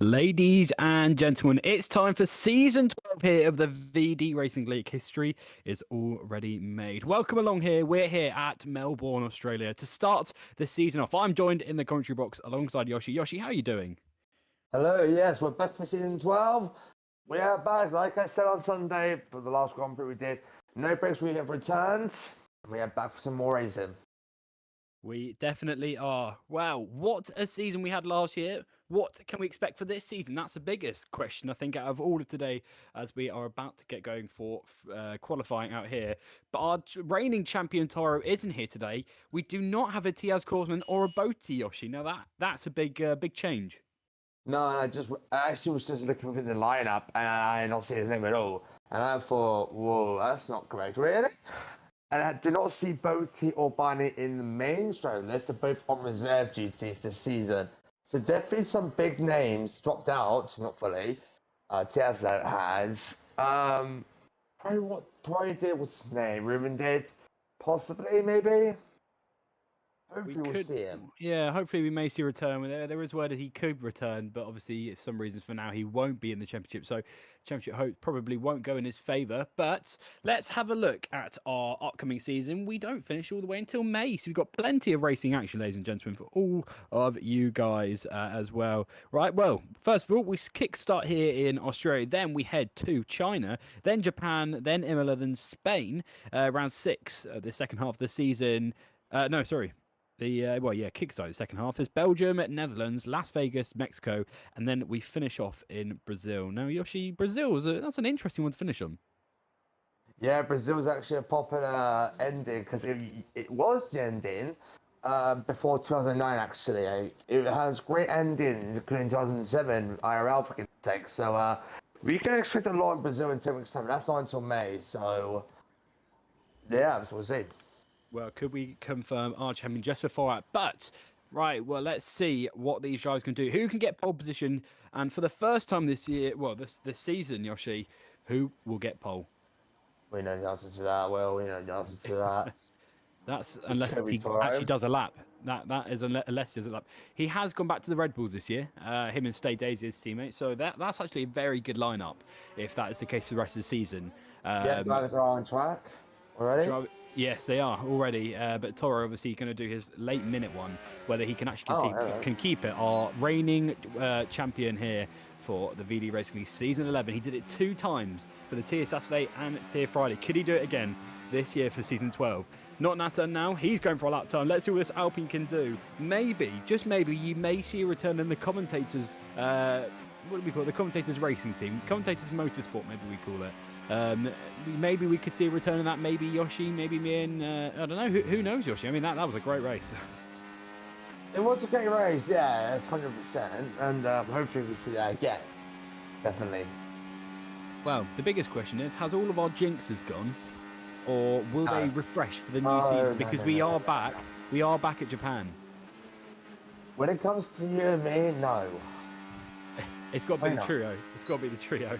Ladies and gentlemen, it's time for season 12 here of the VD Racing League. History is already made. Welcome along here. We're here at Melbourne, Australia to start the season off. I'm joined in the commentary box alongside Yoshi. Yoshi, how are you doing? Hello, yes, we're back for season 12. We are back, like I said on Sunday, for the last Grand Prix we did. No breaks, we have returned. We are back for some more racing. We definitely are. Wow, what a season we had last year. What can we expect for this season? That's the biggest question, I think, out of all of today, as we are about to get going for qualifying out here. But our reigning champion Toro isn't here today. We do not have a Tiaz Korsman or a Boti Yoshi. Now that's a big change. No, and I actually was just looking within the lineup and I did not see his name at all. And I thought, whoa, that's not correct, really? And I did not see Boti or Barney in the main stroke list. They're both on reserve duties this season. So definitely some big names dropped out, not fully. Tiazza has. Probably did, what's his name? Ruben did. Possibly, maybe? Hopefully we'll see him. Yeah, hopefully we may see a return. There is word that he could return, but obviously, for some reasons for now, he won't be in the championship. So, championship hope probably won't go in his favour. But let's have a look at our upcoming season. We don't finish all the way until May, so we've got plenty of racing action, ladies and gentlemen, for all of you guys as well. Right, well, first of all, we kickstart here in Australia. Then we head to China, then Japan, then Imola, then Spain. Round 6, the second half of the season. Kickstart the second half is Belgium, Netherlands, Las Vegas, Mexico, and then we finish off in Brazil. Now, Yoshi, that's an interesting one to finish on. Yeah, Brazil's actually a popular ending because it was the ending before 2009, actually. It has great endings, including 2007 IRL for goodness sake. So we can expect a lot in Brazil in 2 weeks' time. That's not until May, so yeah, so we'll see. Well, could we confirm our champion just before that? But, right, well, let's see what these drivers can do. Who can get pole position? And for the first time this year, well, this season, Yoshi, who will get pole? We know the answer to that, Will. We know the answer to that. That's unless he actually does a lap. That is unless he does a lap. He has gone back to the Red Bulls this year. Him and Stay Daisy, his teammate. So that's actually a very good lineup, if that is the case for the rest of the season. Drivers are on track already. Yes, they are already. But Toro obviously going to do his late minute one, whether he can actually can keep it. Our reigning champion here for the VD Racing League Season 11. He did it 2 times for the Tier Saturday and Tier Friday. Could he do it again this year for Season 12? Not Nata now. He's going for a lap time. Let's see what this Alpine can do. Maybe, just maybe, you may see a return in the commentators. What do we call it? The commentators racing team. Commentators motorsport, maybe we call it. Maybe we could see a return of that. Maybe Yoshi, maybe me and I don't know. Who knows, Yoshi? I mean, that was a great race. It was a great race, yeah, that's 100%. And hopefully we see that again. Definitely. Well, the biggest question is, has all of our jinxes gone? Or will they refresh for the new season? Because we are back. We are back at Japan. When it comes to you and me, no. It's got to be the trio. It's got to be the trio.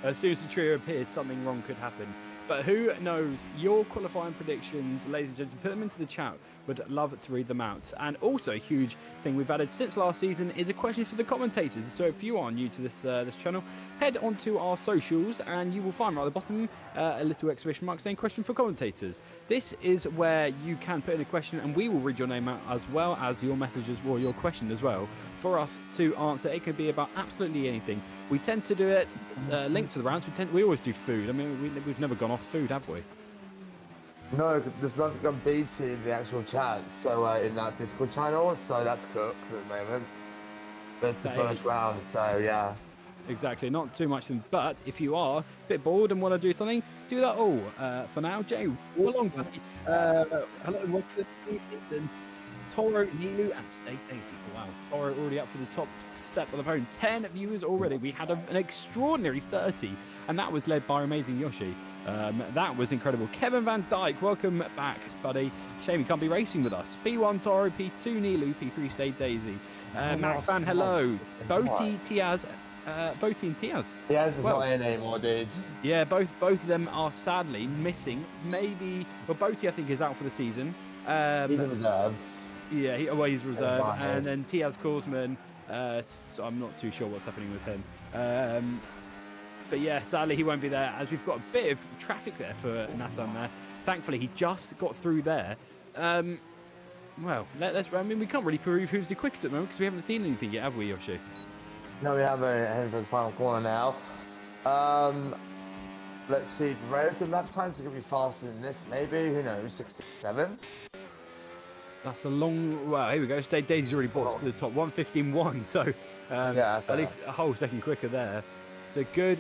As soon as the trio appears, something wrong could happen. But who knows? Your qualifying predictions, ladies and gentlemen, put them into the chat. Would love to read them out. And also, a huge thing we've added since last season is a question for the commentators. So if you are new to this channel, head onto our socials and you will find right at the bottom a little exclamation mark saying question for commentators. This is where you can put in a question and we will read your name out as well as your messages or your question as well for us to answer. It could be about absolutely anything. We tend to do it linked to the rounds. We always do food. I mean, we've never gone off food, have we? No, there's nothing updated in the actual chat. So in that Discord channel, so that's cooked at the moment. That's the first round. So yeah. Exactly, not too much. But if you are a bit bored and want to do something, do that all. For now, Jay, all along, buddy. Hello, welcome to the season. Toro, Nilu, and Stay Daisy. Wow, Toro already up for the top step of the podium. 10 viewers already. We had an extraordinary 30, and that was led by our amazing Yoshi. That was incredible. Kevin Van Dyke, welcome back, buddy. Shame you can't be racing with us. P1 Toro, P2 Nilu, P3 Stay Daisy. Max Van, hello. Boti, Tiaz. Boti and Tiaz. Tiaz is not in anymore, dude. Yeah, both of them are sadly missing. Maybe, well, Boti I think is out for the season. He's in reserve. Yeah, he's reserved. And then Tiaz Korsman So I'm not too sure what's happening with him. But yeah, sadly he won't be there, as we've got a bit of traffic there for Nathan there. Thankfully, he just got through there. Well, I mean, we can't really prove who's the quickest at the moment because we haven't seen anything yet, have we, Yoshi? No, we haven't. Heading for the final corner now. Let's see. Relative lap times are going to be faster than this, maybe. Who knows? 67. That's a long. Well, here we go. Daisy's already brought us to the top. 1:15.1. So yeah, at least a whole second quicker there. So good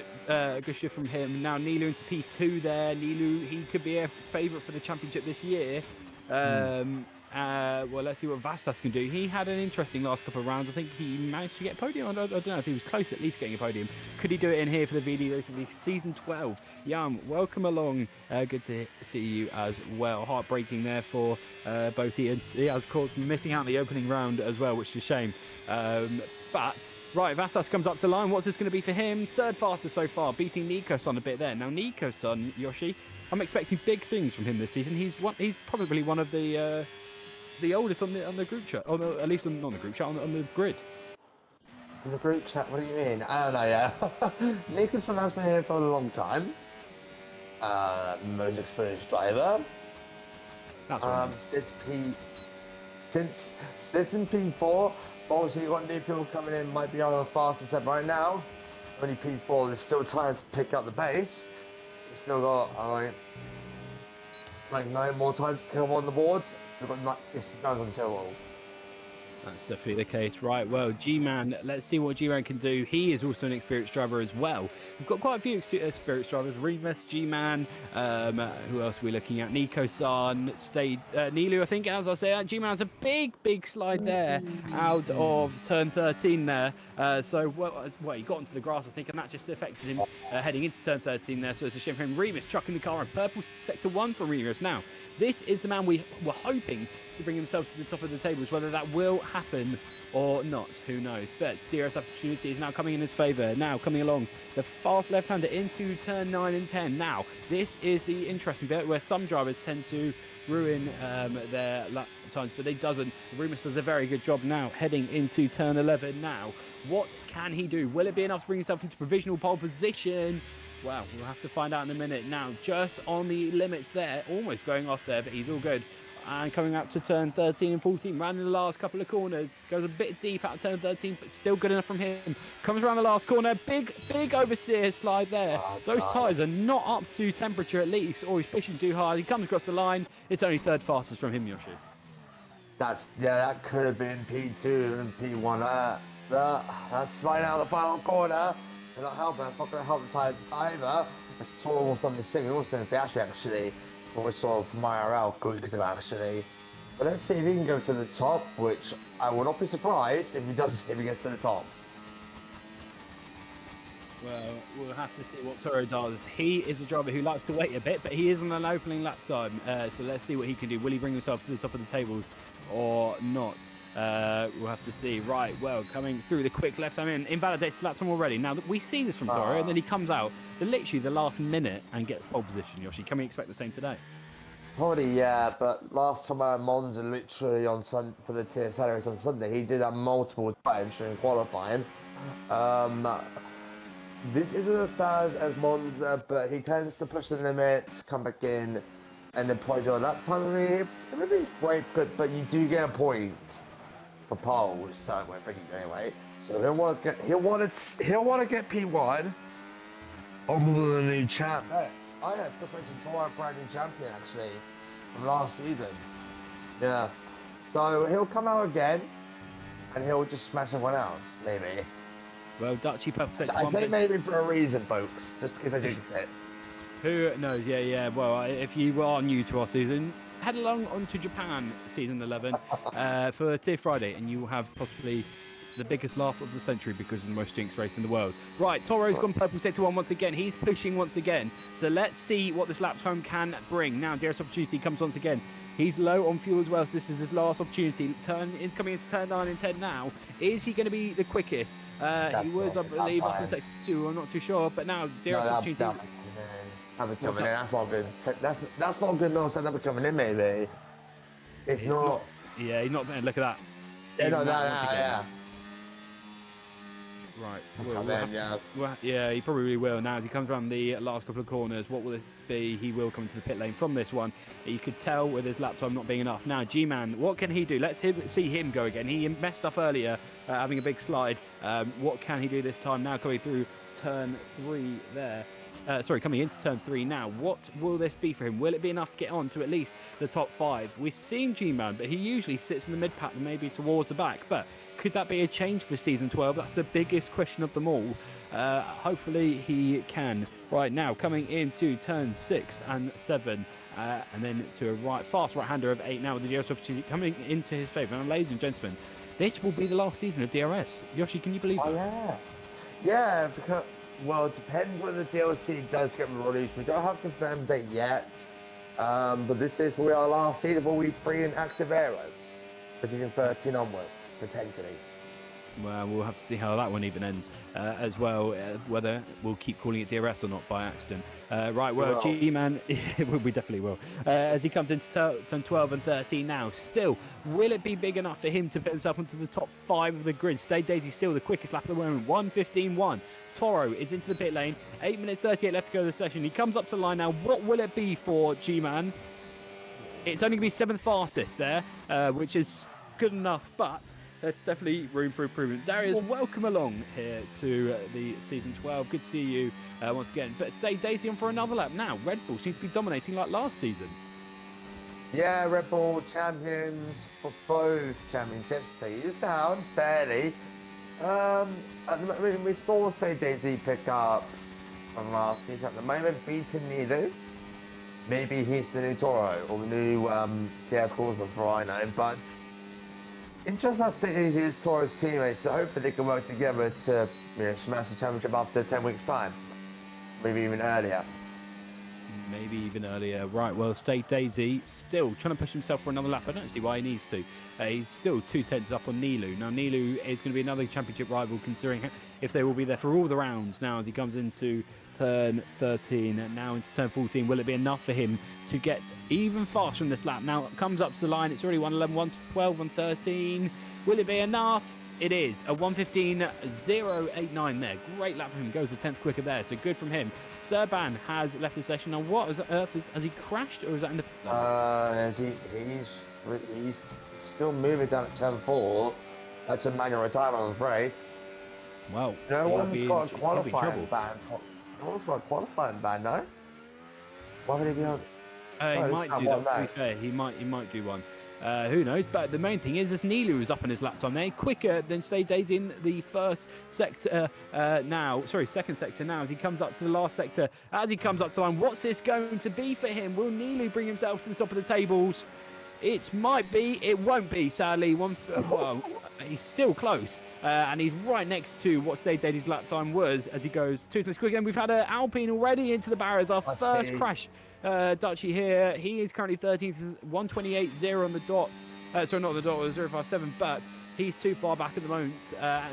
shift from him. Now Nilu into P2 there. Nilu, he could be a favourite for the championship this year. Well, let's see what Vastas can do. He had an interesting last couple of rounds. I think he managed to get a podium. I don't know if he was close at least getting a podium. Could he do it in here for the VD Racing League Season 12? Yam, welcome along. Good to see you as well. Heartbreaking there for both he and Diaz caught missing out in the opening round as well, which is a shame. But right, Vastas comes up to the line. What's this going to be for him? Third fastest so far, beating Nico-san a bit there. Now Nico-san, Yoshi, I'm expecting big things from him this season. He's probably one of the oldest on the group chat, or at least not on the group chat, on the grid. In the group chat? What do you mean? I don't know, yeah. Nicholson has been here for a long time. Most experienced driver. That's right. Since in P4, obviously you've got new people coming in, might be on the fastest set right now. Only P4, there's still time to pick up the pace. We've still got, like 9 more times to come on the boards. We've got like 50 times on total. That's definitely the case. Right, well, G-Man, let's see what G-Man can do. He is also an experienced driver as well. We've got quite a few experienced drivers. Remus, G-Man, who else are we looking at? Nico-san, Nilu, I think, as I say. G-Man has a big slide there out of turn 13 there. Well, he got onto the grass, I think, and that just affected him heading into turn 13 there. So it's a shame for him. Remus chucking the car in purple sector 1 for Remus. Now, this is the man we were hoping to bring himself to the top of the tables. Whether that will happen or not, who knows. But DRS opportunity is now coming in his favour. Now coming along the fast left-hander into turn 9 and 10. Now, this is the interesting bit where some drivers tend to ruin their lap times, but they doesn't. Remus does a very good job now heading into turn 11 now. What can he do? Will it be enough to bring himself into provisional pole position? Well, we'll have to find out in a minute. Now, just on the limits there, almost going off there, but he's all good. And coming up to turn 13 and 14, round the last couple of corners, goes a bit deep out of turn 13, but still good enough from him. Comes around the last corner, big oversteer slide there. Those tyres are not up to temperature at least, or he's pushing too hard. He comes across the line. It's only third fastest from him, Yoshi. That could have been P2 and P1. That's sliding out of the final corner. They're not helping. That's not going to help the tyres either. It's almost done the same. We almost done the actually. What we saw from IRL because of actually. But let's see if he can go to the top, which I will not be surprised if he gets to the top. Well, we'll have to see what Toro does. He is a driver who likes to wait a bit, but he is on an opening lap time. So let's see what he can do. Will he bring himself to the top of the tables or not? We'll have to see. Right, well, coming through the quick left time in, invalidates lap time already. Now, we see this from Toro, and then he comes out literally the last minute and gets pole position, Yoshi. Can we expect the same today? Probably, yeah, but last time I Monza literally for the TSL race on Sunday, he did that multiple times during qualifying. This isn't as bad as Monza, but he tends to push the limit, come back in, and then probably do a lap time. It would be quite good, but you do get a point for poles, so we're thinking anyway. So he'll want to get P1 on the new champ. Hey, I had preparation for a brand new champion actually from last season. Yeah. So he'll come out again and he'll just smash everyone else, maybe. Well, Dutchy Purple Sector I say maybe for a reason, folks, just because I do fit. Who knows? Yeah. Well, if you are new to our season, head along onto Japan season 11 for Tier Friday, and you will have possibly the biggest laugh of the century because of the most jinx race in the world. Right, Toro's gone Purple Sector 1 once again. He's pushing once again. So let's see what this lap time can bring. Now, DRS opportunity comes once again. He's low on fuel as well, so this is his last opportunity. Coming into turn 9 and 10 now. Is he going to be the quickest? He was, I believe, up in Sector 2. I'm not too sure, but now DRS opportunity. That's not good. That's not good. No, so coming in, maybe. It's not. Yeah, he's not. Look at that. Yeah, yeah. Right. Yeah. He probably will. Now, as he comes around the last couple of corners, what will it be? He will come to the pit lane from this one. You could tell with his lap time not being enough. Now, G-Man, what can he do? Let's see him go again. He messed up earlier, having a big slide. What can he do this time? Now coming through turn 3 there. Coming into turn 3 now. What will this be for him? Will it be enough to get on to at least the top 5? We've seen G-Man, but he usually sits in the mid-pack, maybe towards the back. But could that be a change for season 12? That's the biggest question of them all. Hopefully he can. Right now, coming into turn 6 and 7. And then to a fast right-hander of 8 now with the DRS opportunity coming into his favour. And ladies and gentlemen, this will be the last season of DRS. Yoshi, can you believe that? Oh, yeah. Yeah, because, well, it depends when the DLC does get released. We don't have a confirmed date yet. But this is probably our last season where we free an active aero. Season 13 onwards, potentially. Well, we'll have to see how that one even ends as well, whether we'll keep calling it DRS or not by accident. Right, well, G-Man, we definitely will. As he comes into turn 12 and 13 now, still, will it be big enough for him to put himself into the top 5 of the grid? Stade Daisy still the quickest lap of the moment, 1:15.1. Toro is into the pit lane, 8 minutes 38 left to go to the session. He comes up to the line now. What will it be for G-Man? It's only going to be 7th fastest there, which is good enough, but there's definitely room for improvement. Darius, welcome along here to the season 12. Good to see you once again. But stay Daisy on for another lap now. Red Bull seems to be dominating like last season. Yeah, Red Bull champions for both championships. He's down fairly. We saw Stay Daisy pick up from last season. At the moment, beating Nido. Maybe he's the new Toro or the new TS Corsman for all I know, but interesting as Stay Daisy is Toro's teammates, so hopefully they can work together to smash the championship after 10 weeks' time. Maybe even earlier. Right, well, Stade Daisy still trying to push himself for another lap. I don't see why he needs to. He's still 2/10 up on Nilu. Now, Nilu is going to be another championship rival, considering if they will be there for all the rounds now as he comes into turn 13 and now into turn 14. Will it be enough for him to get even faster from this lap? Now, it comes up to the line. It's already 1:11, 1:12, 1:13. Will it be enough? It is a 1:15.089 there. Great lap from him. Goes the 10th quicker there. So good from him. Serban has left the session. Now, what on earth has he crashed or is that in the? He's still moving down at turn 4. That's a manual retirement, I'm afraid. Well, no one's got a qualifying ban. No one's got a qualifying ban, no? Why would he be on? He might do that. To be fair, he might do one. Who knows? But the main thing is Nilu is up on his lap time there, quicker than Stay Daisy in the first sector second sector now as he comes up to the last sector. As he comes up to the line, what's this going to be for him? Will Nilu bring himself to the top of the tables? It might be, it won't be, sadly. He's still close, and he's right next to what Stay Daisy's lap time was as he goes 2 seconds quicker. And we've had an Alpine already into the barriers. Our first crash. Dutchy here. He is currently 13th, 1:28.0 on the dot. Sorry, not the dot, 0.57, but he's too far back at the moment.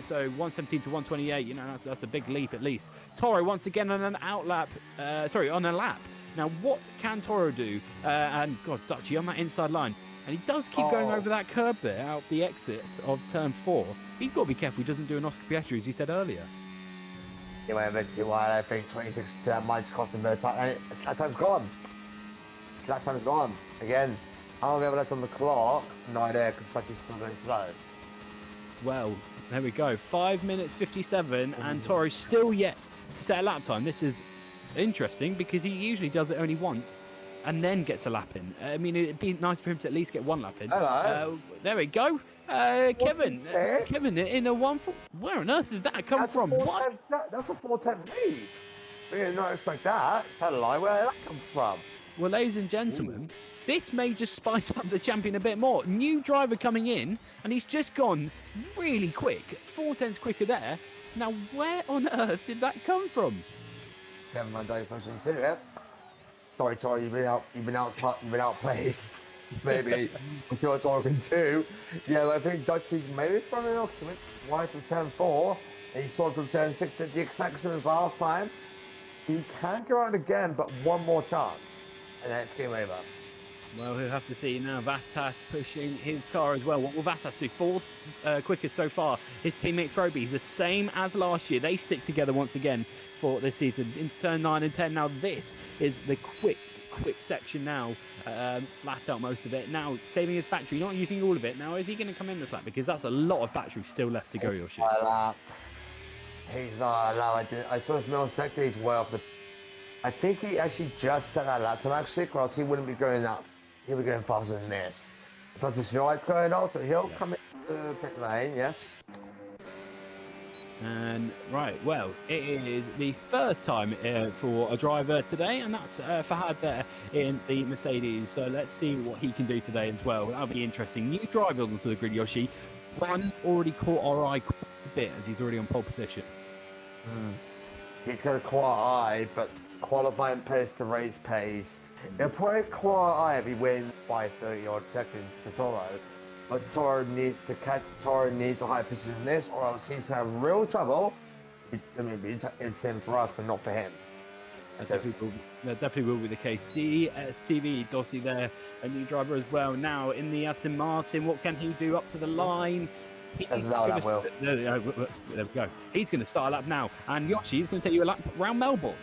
So 1:17 to 1:28. That's a big leap at least. Toro once again on an on a lap. Now, what can Toro do? And God, Dutchy on that inside line. And he does keep going over that curb there, out the exit of turn 4. He's got to be careful he doesn't do an Oscar Piastri, as you said earlier. Yeah, well, eventually, why I think 26 might just cost him the time. And that time's gone. That time's gone. Again, how long have we left on the clock? No idea, because Sachi's still going slow. Well, there we go. 5 minutes 57, and Toro's still yet to set a lap time. This is interesting because he usually does it only once and then gets a lap in. I mean, it'd be nice for him to at least get one lap in. Hello. There we go. Kevin in a 1. Where on earth did that come from? What? That's a 4:10 lead. We did not expect that. Tell a lie. Where did that come from? Well, ladies and gentlemen, this may just spice up the champion a bit more. New driver coming in, and he's just gone really quick. 4/10 quicker there. Now, where on earth did that come from? Kevin Van Dyke pushing 2, yeah? Sorry, Tori, you've been outplaced. Maybe we'll see what Tori can do. Yeah, I think Dutchy maybe from an auction wide from turn 4. And he saw from turn 6 at the exact same as last time. He can go out again, but one more chance. And then it's game over. Well, we'll have to see now. Vastas pushing his car as well. What will Vastas do? Fourth quickest so far. His teammate Froby is the same as last year. They stick together once again for this season. Into turn 9 and 10. Now this is the quick section now. Flat out most of it. Now saving his battery, not using all of it. Now is he going to come in this lap? Because that's a lot of battery still left to go, Yoshi. He's not allowed. I saw his middle sector. He's way off the. I think he actually just set that lap time actually, or else he wouldn't be going up. He'll be going faster than this. Plus the fuel light's going on, so he'll come into the pit lane, yes. And right, well, it is the first time for a driver today, and that's Fahad there in the Mercedes. So let's see what he can do today as well. That'll be interesting. New driver onto the grid, Yoshi. One already caught our eye quite a bit as he's already on pole position. He's got a quiet eye, but qualifying pace to race pace. He'll probably quiet eye if he wins by 30 odd seconds to Toro. But Toro needs to catch. Toro needs a high position in this, or else he's gonna have real trouble. I mean, it's him for us, but not for him. That definitely will be the case. DSTV, Dossie there, a new driver as well. Now in the Aston Martin, what can he do up to the line? There we go. He's going to start a lap now, and Yoshi is going to take you a lap around Melbourne.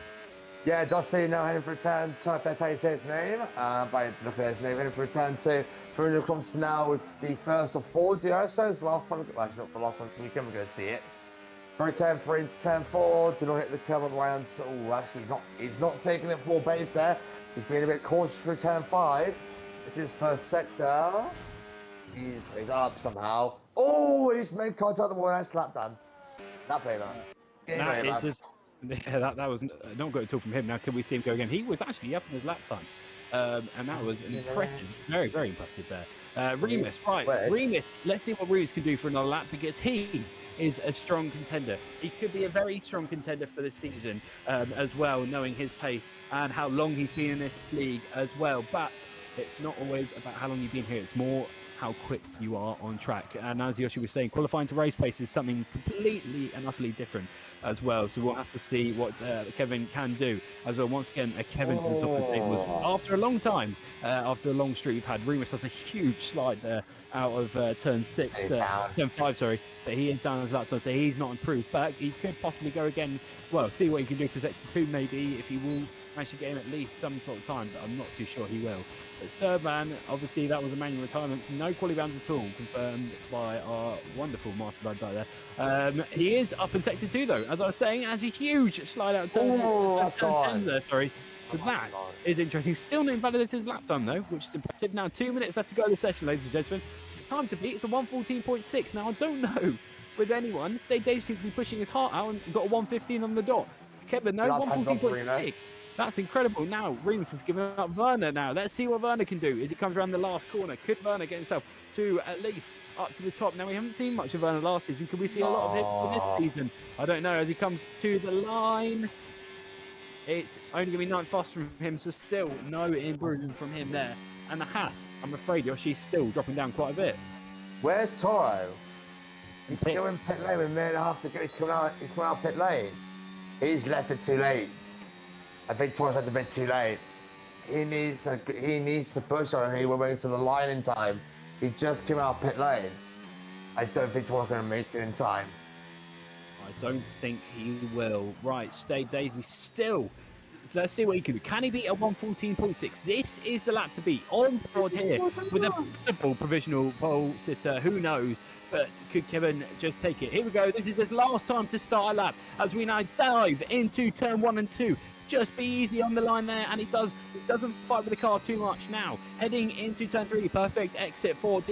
Yeah, Dossie now heading for a turn 2. That's how you say his name. By looking at his name, heading for a turn 2. 300 kilometers now with the first of 4 DRSs. Last time, well, not the last one. We can go see it. For turn 3 into turn 4. Do not hit the curb on the right. Oh, actually, he's not taking it full base there. He's being a bit cautious for turn 5. This is his first sector. He's up somehow. Oh, he's made contact with the wall. That's lap done. That played on. That was not good at all from him. Now, can we see him go again? He was actually up in his lap time. And that was impressive. Very, very impressive there. Remus, right. Remus, let's see what Remus can do for another lap, because he is a strong contender. He could be a very strong contender for this season as well, knowing his pace and how long he's been in this league as well. But it's not always about how long you've been here. It's more how quick you are on track. And as Yoshi was saying, qualifying to race pace is something completely and utterly different as well. So we'll have to see what Kevin can do as well. Once again, Kevin to the top of the table after a long time, after a long streak we've had. Remus has a huge slide there out of turn 5, sorry. But he is down his lap time, so he's not improved. But he could possibly go again. Well, see what he can do for sector 2 maybe, if he will manage to get him at least some sort of time, but I'm not too sure he will. But Serban, obviously that was a manual retirement, so no quality rounds at all, confirmed by our wonderful Martin Van Dyke there. He is up in sector 2 though, as I was saying, has a huge slide out turn 10 there, sorry. So that is interesting. Still not invalidated his lap time though, which is impressive. Now 2 minutes left to go in the session, ladies and gentlemen. The time to beat is a 1:14.6. Now I don't know with anyone. Stay Dave seems to be pushing his heart out and got a 1:15 on the dot. Kevin, no, 1:14.6. That's incredible. Now, Remus has given up Werner now. Let's see what Werner can do as he comes around the last corner. Could Werner get himself to at least up to the top? Now, we haven't seen much of Werner last season. Could we see a lot of him for this season? I don't know. As he comes to the line, it's only going to be 9 faster from him, so still no improvement from him there. And the Haas, I'm afraid, Yoshi's still dropping down quite a bit. Where's Toro? He's still in pit lane with a minute and a half to go. He's coming out pit lane. He's left it too late. I think Toro's left a bit too late. He needs to push on him. We're waiting to the line in time. He just came out pit lane. I don't think Toro's going to make it in time. I don't think he will. Right, Stay Daisy still. So let's see what he can do. Can he beat a 1:14.6? This is the lap to beat. On board here with a possible provisional pole sitter. Who knows? But could Kevin just take it? Here we go. This is his last time to start a lap as we now dive into turn 1 and 2. Just be easy on the line there, and he doesn't fight with the car too much. Now heading into turn 3, perfect exit for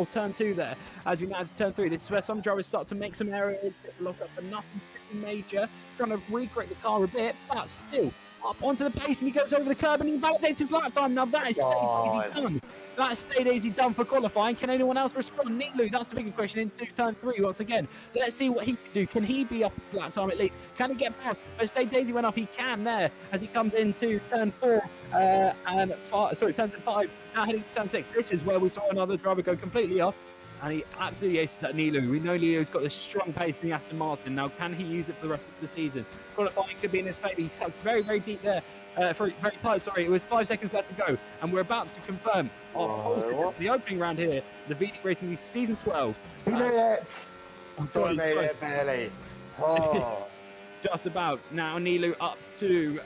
turn 2 there. As we now to turn 3, this is where some drivers start to make some errors, lock up, but nothing major, trying to recreate the car a bit, but still up onto the pace, and he goes over the curb and he validates his lap time. Now that is Stay Daisy done. That is Stay Daisy done for qualifying. Can anyone else respond? Nilu, that's the big question into turn 3 once again. Let's see what he can do. Can he be up his lap time at least? Can he get past? But Stay Daisy went off. He can there as he comes into turn 4 and 5. Sorry, turn 5. Now heading to turn 6. This is where we saw another driver go completely off. and he absolutely aces that Nilu. We know Nilu's got this strong pace in the Aston Martin. Now, can he use it for the rest of the season? Qualifying could be in his favour. He tucks very, very deep there. Very tight, sorry. It was 5 seconds left to go, and we're about to confirm our pole sitter for the opening round here, the VD Racing League Season 12. He made it! God, made it, barely. Oh. Just about. Now Nilu up to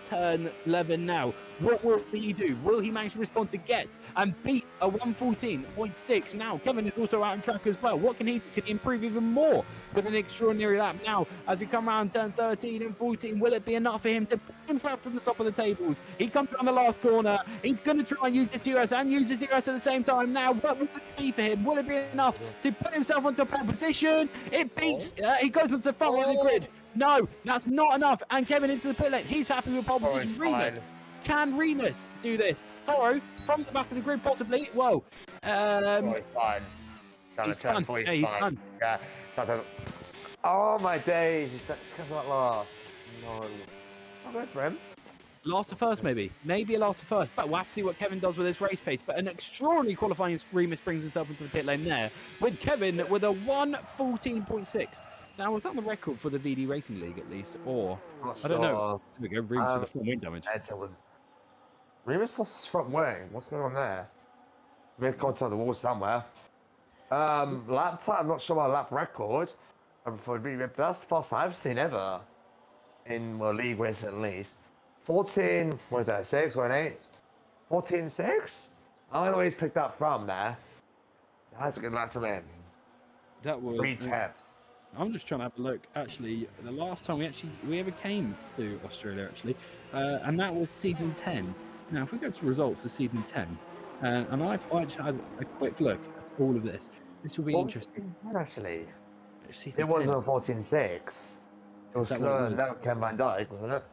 turn 11 now. What will he do? Will he manage to respond to get and beat a 1:14.6? Now Kevin is also out on track as well. What can he do? Can he improve even more with an extraordinary lap? Now as we come around turn 13 and 14, will it be enough for him to put himself to the top of the tables? He comes around the last corner. He's going to try and use his GS and use his ERS at the same time. Now what will it be for him? Will it be enough to put himself onto a pole position? It beats. He goes onto the front of the grid. No, that's not enough. And Kevin into the pit lane. He's happy with pole position. Renus. Can Renus do this? Toro from the back of the grid, possibly. Whoa. He's fine. He's fine. Yeah, he's fine. Yeah. Oh my days. He's coming out last. No. Not good for him. Last to first, maybe. Maybe a last to first. But we'll have to see what Kevin does with his race pace. But an extraordinary qualifying Remus brings himself into the pit lane there. With Kevin with a 1:14.6. Now, was that the record for the VD Racing League, at least? Or, I don't know. There we go, Remus with the full wing damage. Remus lost his front wing. What's going on there? Maybe contact the wall somewhere. Lap time, I'm not sure about lap record. For that's the fastest I've seen ever. In league racing at least. 14, what is that, 6 or an 8? 14.6? I don't know where he's picked that from there. That's a good lap to win. That was 3 taps. I'm just trying to have a look. Actually, the last time we ever came to Australia, and that was season 10. Now, if we go to results of season 10, and I've actually had a quick look at all of this. This will be interesting. Season 10, actually. Season it wasn't a 14.6. It was that Ken Van Dyke, wasn't it?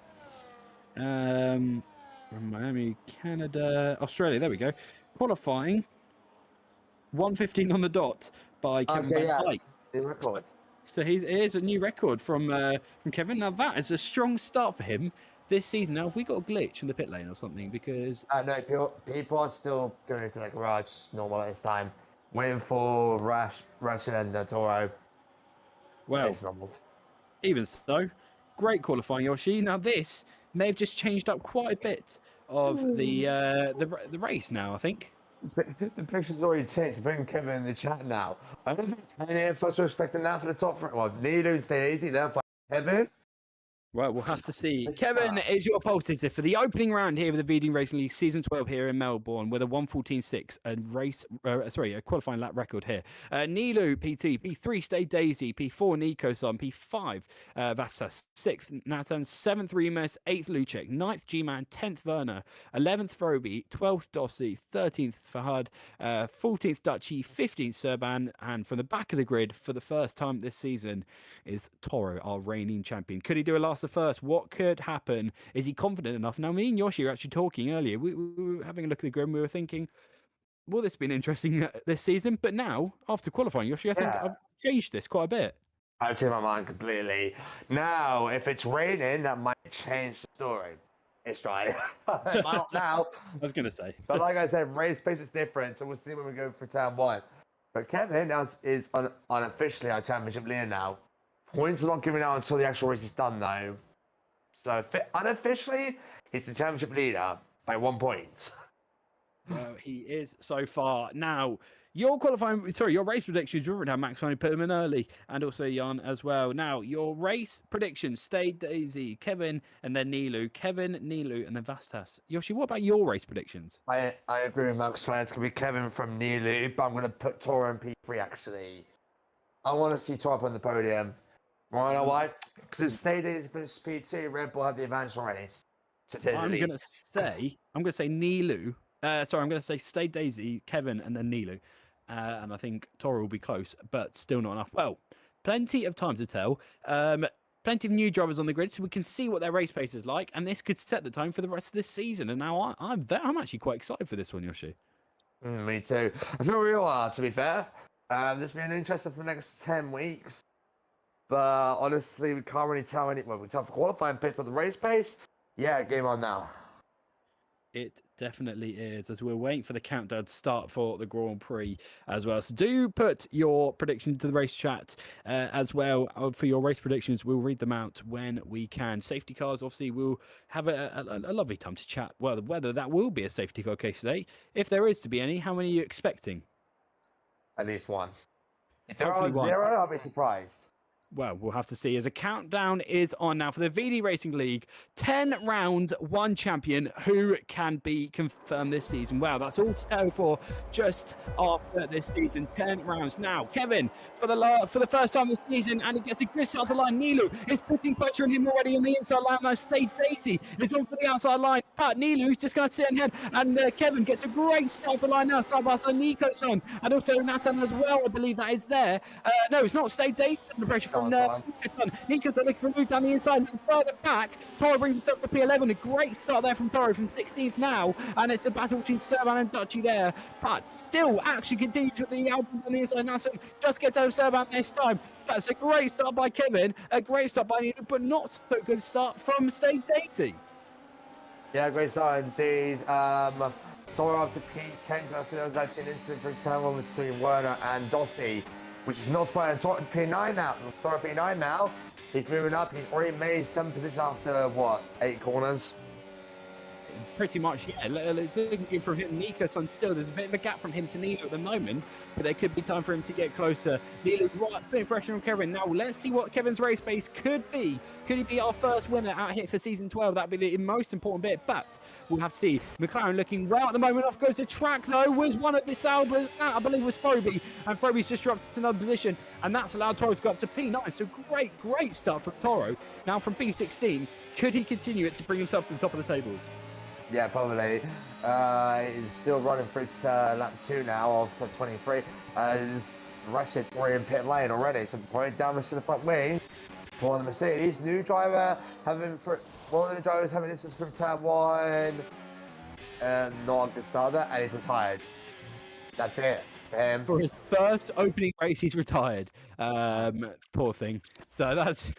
From Miami, Canada, Australia. There we go. Qualifying 1:15 on the dot by Kevin Van Dyke. The record. So here's a new record from Kevin. Now that is a strong start for him this season. Now have we got a glitch in the pit lane or something? Because no, people are still going to the garage normal at this time, waiting for Russian and Toro. Well, it's normal. Even so, great qualifying, Yoshi. Now this may have just changed up quite a bit of the race now, I think. The picture's already changed. I'm putting Kevin in the chat now. I don't think any of us were expecting that for the top front. Well, Nilu and Stay Easy there for Kevin. Well, we'll have to see. Kevin is your pole sitter for the opening round here with the VD Racing League Season 12 here in Melbourne with a 1:14.6 a qualifying lap record here. Nilu, P2, P3, Stay Daisy, P4, Nico-san, P5, Vassas, 6th, Nathan, 7th, Remus, 8th, Lucek, 9th, G-Man, 10th, Werner, 11th, Froby, 12th, Dossi, 13th, Fahad, 14th, Dutchy, 15th, Serban, and from the back of the grid for the first time this season is Toro, our reigning champion. Could he do a last the first? What could happen? Is he confident enough? Now, me and Yoshi were actually talking earlier. We were having a look at the grid and we were thinking, well, this has been interesting this season. But now, after qualifying, Yoshi, I think I've changed this quite a bit. I've changed my mind completely. Now, if it's raining, that might change the story. It's dry. Not now. I was going to say. But like I said, race pace is different, so we'll see when we go for turn 1. But Kevin is unofficially our championship leader now. Points are not given out until the actual race is done, though. So unofficially, he's the championship leader by 1 point. Well, he is so far. Now, your race predictions, we've already had Max finally put them in early, and also Jan as well. Now, your race predictions, Stay Daisy, Kevin, and then Nilu. Kevin, Nilu, and then Vastas. Yoshi, what about your race predictions? I agree with Max. It's going to be Kevin from Nilu, but I'm going to put Toro in P3, actually. I want to see Toro up on the podium. Why know why? Because if Stay Daisy finishes P2, Red Bull have the advantage already. I'm going to say Nilu. I'm going to say Stay Daisy, Kevin, and then Nilu. And I think Toro will be close, but still not enough. Well, plenty of time to tell. Plenty of new drivers on the grid, so we can see what their race pace is like, and this could set the tone for the rest of this season. And now I'm actually quite excited for this one, Yoshi. Me too. I feel we all are, to be fair. This has been interesting for the next 10 weeks. But honestly, we can't really tell any. Well, we tell for qualifying pace, but the race pace, yeah, game on now. It definitely is, as we're waiting for the countdown to start for the Grand Prix as well. So do put your prediction to the race chat as well for your race predictions. We'll read them out when we can. Safety cars, obviously, we'll have a lovely time to chat. Well, whether that will be a safety car case today, if there is to be any, how many are you expecting? At least one. If there Hopefully are one. 0, I'll be surprised. Well, we'll have to see as a countdown is on now for the VD Racing League. 10 round, 1 champion. Who can be confirmed this season? Wow, that's all to tell for just after this season. 10 rounds. Now, Kevin, for the first time this season, and he gets a good start to the line. Nilu is putting pressure on him already on the inside line. Now, Stay Daisy is on for the outside line. But Nilu's just going to sit ahead. And Kevin gets a great start to the line now. Side by side, Nico-san. And also Nathan as well, I believe that is there. No, it's not Stay Daisy under pressure from Nico's looking to move down the inside and further back. Toro brings himself to P11. A great start there from Toro from 16th now. And it's a battle between Serban and Dutchy there. But still actually continues with the album on the inside. Now, so just gets over Serban this time. That's a great start by Kevin. A great start by Nico, but not so good start from Stay Daisy. Yeah, great start indeed. Toro up to P10. I think there was actually an incident for turn 1 between Werner and Dosty, which is not surprising. Toro to P9 now. Toro P9 now. He's moving up. He's already made 7 positions after, what, 8 corners? Pretty much, yeah. It's looking good from him. Nico-san still, there's a bit of a gap from him to Nilo at the moment, but there could be time for him to get closer. Nilo's right, putting pressure on Kevin. Now, let's see what Kevin's race pace could be. Could he be our first winner out here for Season 12? That'd be the most important bit, but we'll have to see. McLaren looking well at the moment. Off goes the track, though, was one of the Albers, I believe was Froby, and Froby's just dropped to another position, and that's allowed Toro to go up to P9. So great start from Toro. Now from P16, could he continue it to bring himself to the top of the tables? Yeah, probably. He's still running through lap 2 now of top 23. Rashid's already in pit lane already, so probably damage to the front wing for the Mercedes. New driver one of the drivers having distance from turn 1, not a good starter, and he's retired. That's it. For his first opening race, he's retired. Poor thing. So that's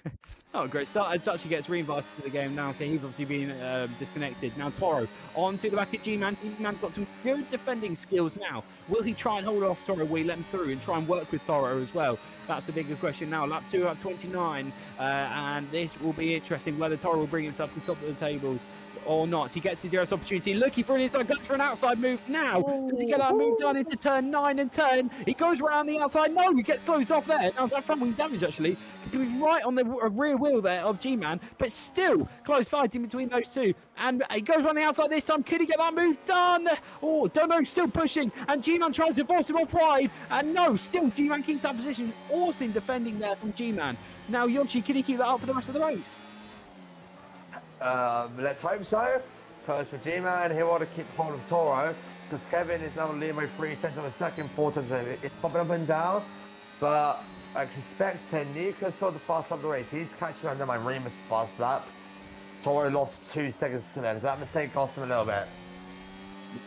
not a great start. Dutchy gets reinvited to the game now, so he's obviously been disconnected. Now Toro on to the back of G-Man. G-Man's got some good defending skills now. Will he try and hold off Toro? Will he let him through and try and work with Toro as well? That's the bigger question now. Lap 2, lap 29. And this will be interesting whether Toro will bring himself to the top of the tables or not. He gets his DRS opportunity, looking for an inside, goes for an outside move now. Does he get that move done into turn 9 and 10? He goes around the outside. No, he gets closed off there. Now that front wing damage actually, because he was right on the rear wheel there of G-Man, but still close fighting between those two. And he goes around the outside this time. Could he get that move done? Oh, don't know, still pushing. And G-Man tries to force him off wide. And no, still G-Man keeps that position. Awesome defending there from G-Man. Now Yoshi, can he keep that up for the rest of the race? Let's hope so, because for G-Man, he'll want to keep hold of Toro, because Kevin is now leading by 3 tenths of a second, 4 tenths of a second. It's popping up and down, but I suspect Nico saw the fast lap of the race. He's catching under my Remus fast lap. Toro lost 2 seconds to them, so that mistake cost him a little bit.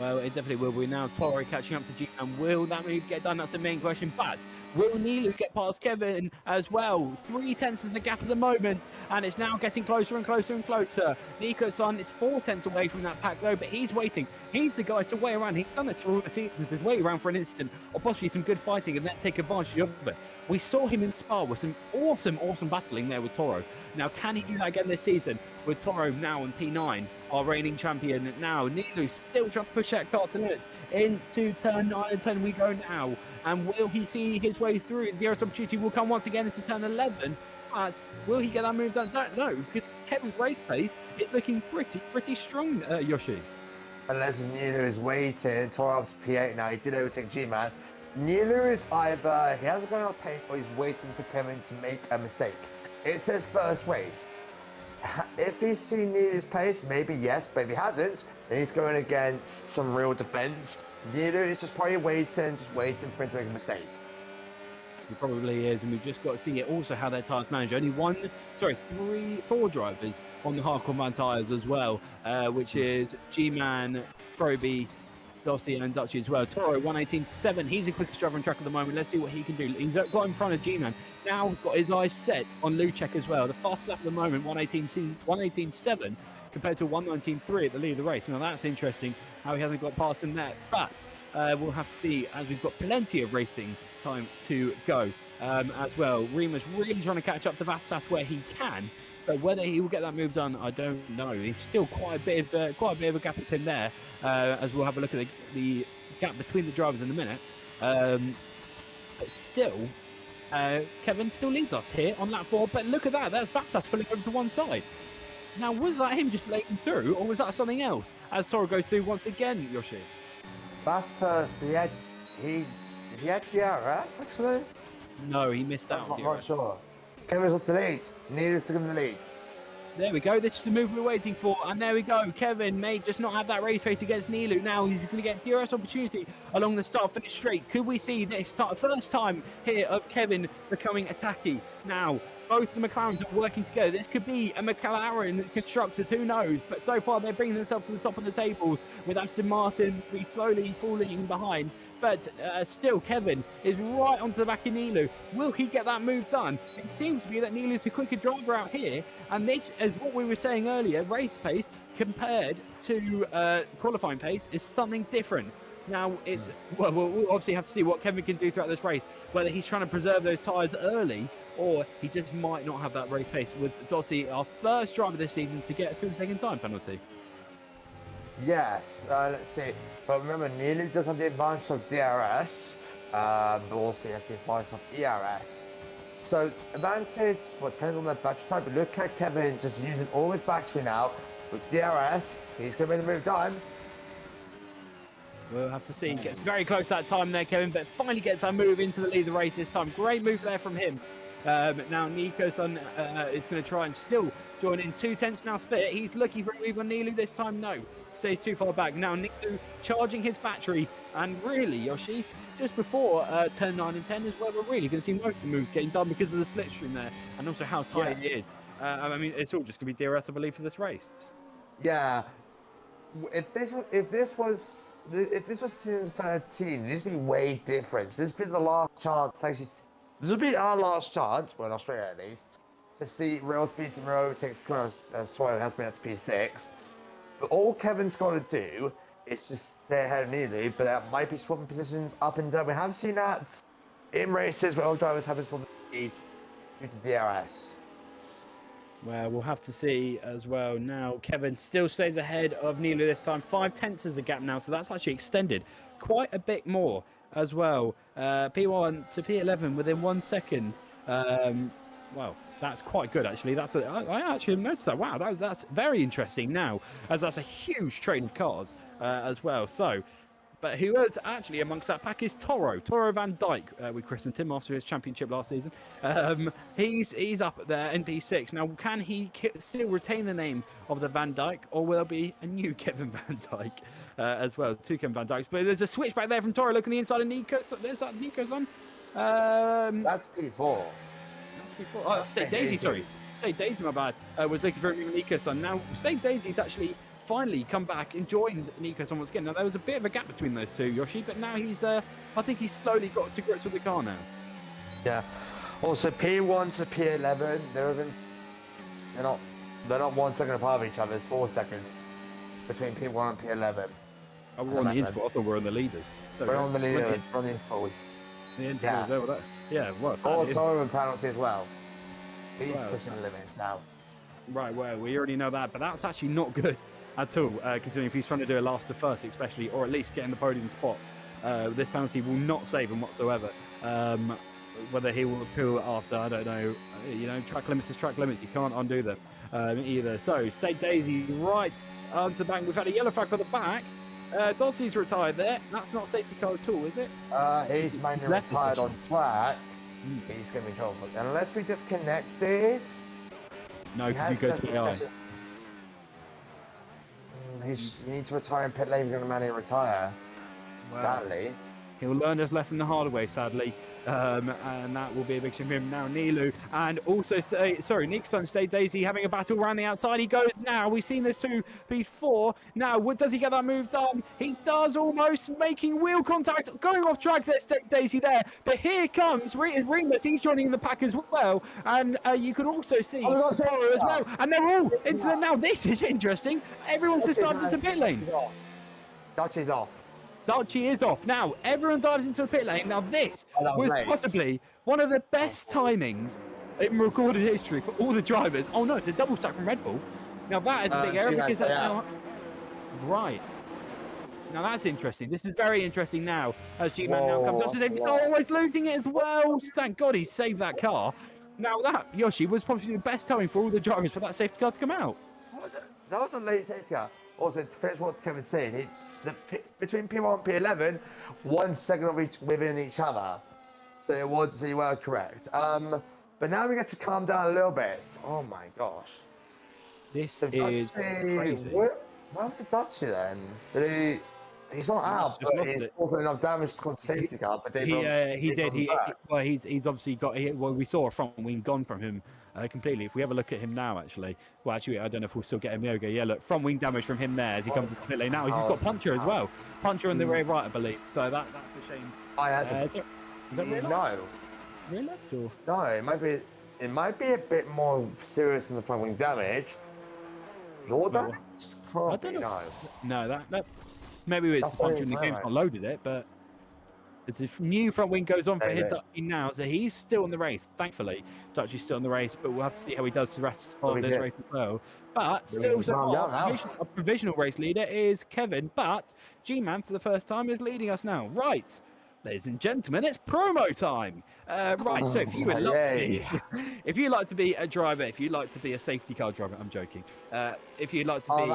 Well, it definitely will be now. Toro catching up to G-Man. Will that move get done? That's the main question. But will Nilu get past Kevin as well? 3 tenths is the gap at the moment, and it's now getting closer and closer and closer. Nico-san is 4 tenths away from that pack, though, but he's waiting. He's the guy to wait around. He's done this for all the seasons, to wait around for an instant, or possibly some good fighting, and then take advantage of it. We saw him in Spa with some awesome battling there with Toro. Now, can he do that again this season with Toro now on P9, our reigning champion? Now, Nilu still trying to push that car to limits. Into turn 9 and 10 we go now. And will he see his way through? The DRS opportunity will come once again into turn 11. But will he get that move done? Don't know, because Kevin's race pace is looking pretty strong, Yoshi. Unless Nilu is waiting, Toro up to P8 now. He did overtake G-Man. Nilu, it's either he hasn't gone out of pace or he's waiting for Kevin to make a mistake. It's his first race. If he's seen Nilu's pace, maybe yes, but if he hasn't, then he's going against some real defense. Nilu is just probably waiting for him to make a mistake. He probably is, and we've just got to see also how their tyres manage. Only 4 drivers on the hardcore man tyres as well, which is G-Man, Froby, Dosty and Dutchy as well. Toro 118.7. He's the quickest driver on track at the moment. Let's see what he can do. He's got in front of G-Man. Now got his eyes set on Lucek as well. The fastest lap at the moment, 118.7. compared to 1:19.3 at the lead of the race. Now that's interesting how he hasn't got past him there, but we'll have to see as we've got plenty of racing time to go as well. Rima's really trying to catch up to Vastas where he can, but whether he will get that move done, I don't know. He's still quite a bit of a gap with him there, as we'll have a look at the gap between the drivers in a minute. But still, Kevin still leads us here on lap 4. But look at that, that's Vastas pulling over to one side. Now, was that him just letting through, or was that something else? As Toro goes through once again, Yoshi. Vastas, did he had DRS actually? No, he missed out. I'm not sure. Kevin's off the lead. Needles to give him the lead. There we go. This is the move we're waiting for. And there we go. Kevin may just not have that race pace against Nilu. Now he's going to get DRS opportunity along the start-finish straight. Could we see this first time here of Kevin becoming attacky? Now, both the McLarens are working together. This could be a McLaren constructors, who knows? But so far, they're bringing themselves to the top of the tables with Aston Martin slowly falling behind. But still, Kevin is right onto the back of Nilu. Will he get that move done? It seems to be that Nilu's a quicker driver out here. And this, as what we were saying earlier, race pace compared to qualifying pace is something different. Now, it's well, we'll obviously have to see what Kevin can do throughout this race, whether he's trying to preserve those tyres early or he just might not have that race pace with Dossi, our first driver this season, to get through the second time penalty. Yes, let's see. But remember, Nilu does have the advantage of DRS, but also you have the advantage of ERS. So, advantage, well, depends on the battery type, but look at Kevin just using all his battery now. With DRS, he's going to be the move done. We'll have to see. He gets very close that time there, Kevin, but finally gets that move into the lead of the race this time. Great move there from him. Now, Nico-san is going to try and still join in. 2 tenths now split. He's looking for a move on Nilu this time. No, stays too far back. Now, Nilu charging his battery. And really, Yoshi, just before turn 9 and 10 is where we're really going to see most of the moves getting done because of the slipstream there and also how tight it is. I mean, it's all just going to be DRS, I believe, for this race. Yeah. If this was season 13, this would be way different. This would be the last chance. Actually, this would be our last chance, well, in Australia at least, to see real speed to robotics as Toyo has been at P6. But all Kevin's got to do is just stay ahead of Nilu, but that might be swapping positions up and down. We have seen that in races where all drivers have been swapping speed due to DRS. Well, we'll have to see as well. Now, Kevin still stays ahead of Nilu this time. 5 tenths is the gap now, so that's actually extended quite a bit more as well. P1 to P11 within 1 second. Well, that's quite good, actually. I actually noticed that. Wow, that's very interesting now, as that's a huge train of cars as well. So, but who is actually amongst that pack is Toro Van Dyke. We christened him after his championship last season. He's up there in P6. Now, can he still retain the name of the Van Dyke, or will there be a new Kevin Van Dyke as well? 2 Kevin Van Dykes. But there's a switch back there from Toro. Look on the inside of Nico. There's that Nico's on. That's P4. Oh, State Daisy, sorry. State Daisy, my bad. Was looking for Nico-san. Now, State Daisy's actually finally come back and joined Nico-san once again. Now, there was a bit of a gap between those two, Yoshi, but now he's, I think he's slowly got to grips with the car now. Yeah. Also, P1 to P11, they're not 1 second apart of each other. It's 4 seconds between P1 and P11. Oh, we're on the interval. I thought we were on the leaders. We're on the leaders. We're on the intervals. The intervals, yeah. Well, Toro penalty as well. He's pushing the limits now. Right, well, we already know that, but that's actually not good at all, considering if he's trying to do a last to first, especially, or at least get in the podium spots. This penalty will not save him whatsoever. Whether he will appeal after, I don't know. You know, track limits is track limits. You can't undo them either. So, State Daisy right onto the back. We've had a yellow flag for the back. Dossie's retired there. That's not safety car at all, is it? He's mainly retired on track. He's going to be trouble. Unless we disconnected. No, because you go to AI. You need to retire in pit lane if you're going to manually retire. Wow. Sadly. He'll learn his lesson the hard way, sadly. And that will be a big shame for him now. Nilu and also Nick's on State Daisy having a battle around the outside. He goes now. We've seen this too before. Now, does he get that move done? He does, almost making wheel contact, going off track there, State Daisy there. But here comes Ringless. He's joining the pack as well. And you can also see Toro as well. And they're all into the now. This is interesting. Everyone's just started to pit lane. Dutchie's off. Dutchie is off. Now, everyone dives into the pit lane. Now, this was possibly one of the best timings in recorded history for all the drivers. Oh, no, the double stack from Red Bull. Now, that is a big error because that's now... Right. Now, that's interesting. This is very interesting now as G-Man now comes on. Oh, he's losing it as well. Thank God he saved that car. Now, that, Yoshi, was probably the best timing for all the drivers for that safety car to come out. What was it? That was a late safety car. Also, to finish what Kevin's saying, between P1 and P11, 1 second of within each other. So you were correct. But now we get to calm down a little bit. Oh my gosh. This is crazy. What happened to Dutchie then? He's not out, but he's caused enough damage to cause a safety car. But he did. He's obviously got. We saw a front wing gone from him completely. If we have a look at him now, actually, I don't know if we'll still get him. Yeah, look, front wing damage from him there as he comes into pit lane. Now he's got puncher as well. Puncher on the rear right, I believe. So that's a shame. Is that rear no. Rear left or? No, it might be a bit more serious than the front wing damage. Floor damage? I don't know. No, that. Maybe it's the puncher in the game's not loaded it, but as a new front wing goes on for Dutchie now, so he's still in the race, thankfully. Dutchie's still in the race, but we'll have to see how he does the rest of this race as well. But still, a provisional race leader is Kevin, but G-Man for the first time is leading us now. Right. Ladies and gentlemen, it's promo time. Right, so if you would if you'd like to be a driver, if you'd like to be a safety car driver, I'm joking. If you'd like to be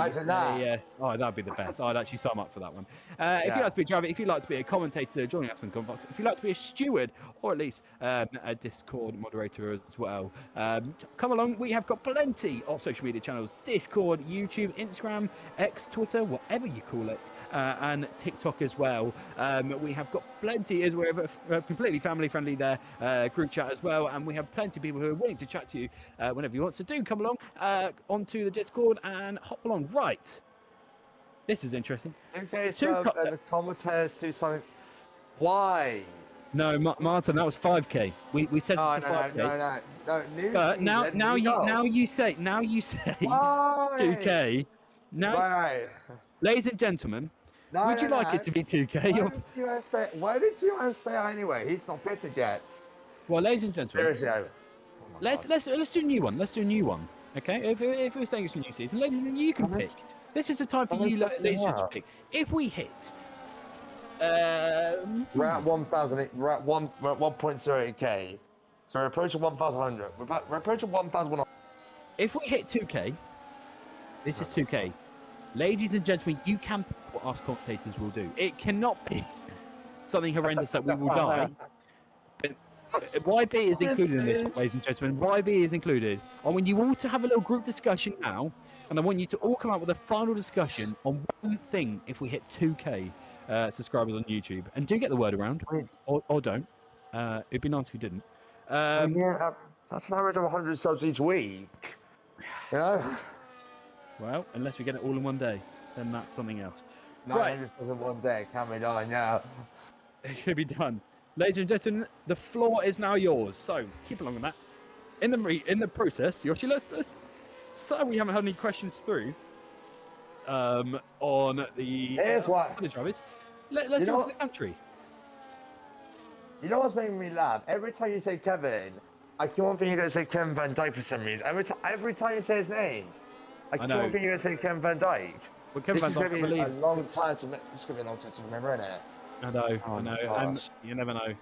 that'd be the best. I'd actually sign up for that one. If you'd like to be a driver, if you'd like to be a commentator, joining us on Comment Box, if you'd like to be a steward or at least a Discord moderator as well, come along. We have got plenty of social media channels: Discord, YouTube, Instagram, X, Twitter, whatever you call it, and TikTok as well. We have got plenty as we're completely family friendly there, group chat as well, and we have plenty of people who are willing to chat to you whenever you want. So do come along onto the Discord and hop along. Right, this is interesting. Okay, so the commentators do something. Why? No, Martin, that was 5k. We said it's a 5k. No. But now you say 2k. Now, right. Ladies and gentlemen. Would you like it to be 2k? Why did you stay out anyway? He's not pitted yet. Well, ladies and gentlemen, let's do a new one. Let's do a new one. Okay? If we're saying it's a new season, you can pick. This is the time for you, ladies and gentlemen, to pick. If we hit, we're at 1,000. We're at 1.08k. So we're approaching 1,100. We're approaching 1,100. If we hit 2k, this is 2k. Ladies and gentlemen, you can pick what us commentators will do. It cannot be something horrendous that we will die. YB is included in this, ladies and gentlemen. YB is included. I want you all to have a little group discussion now, and I want you to all come up with a final discussion on one thing if we hit 2k subscribers on YouTube. And do get the word around, or don't. It'd be nice if you didn't. That's an average of 100 subs each week. You know? Well, unless we get it all in one day, then that's something else. No, it just doesn't one day. It can be done, yeah. It should be done. Ladies and gentlemen, the floor is now yours. So keep along with that. In the process, Yoshi, so we haven't had any questions through on the drivers. Let's go for the country. You know what's making me laugh? Every time you say Kevin, I keep on thinking you're going to say Kevin Van Dijk for some reason. Every time you say his name, I keep on thinking you're going to say Kevin Van Dijk. Well, Kevin Van Dijk, this is going to be a long time to remember, isn't it? I know. And you never know.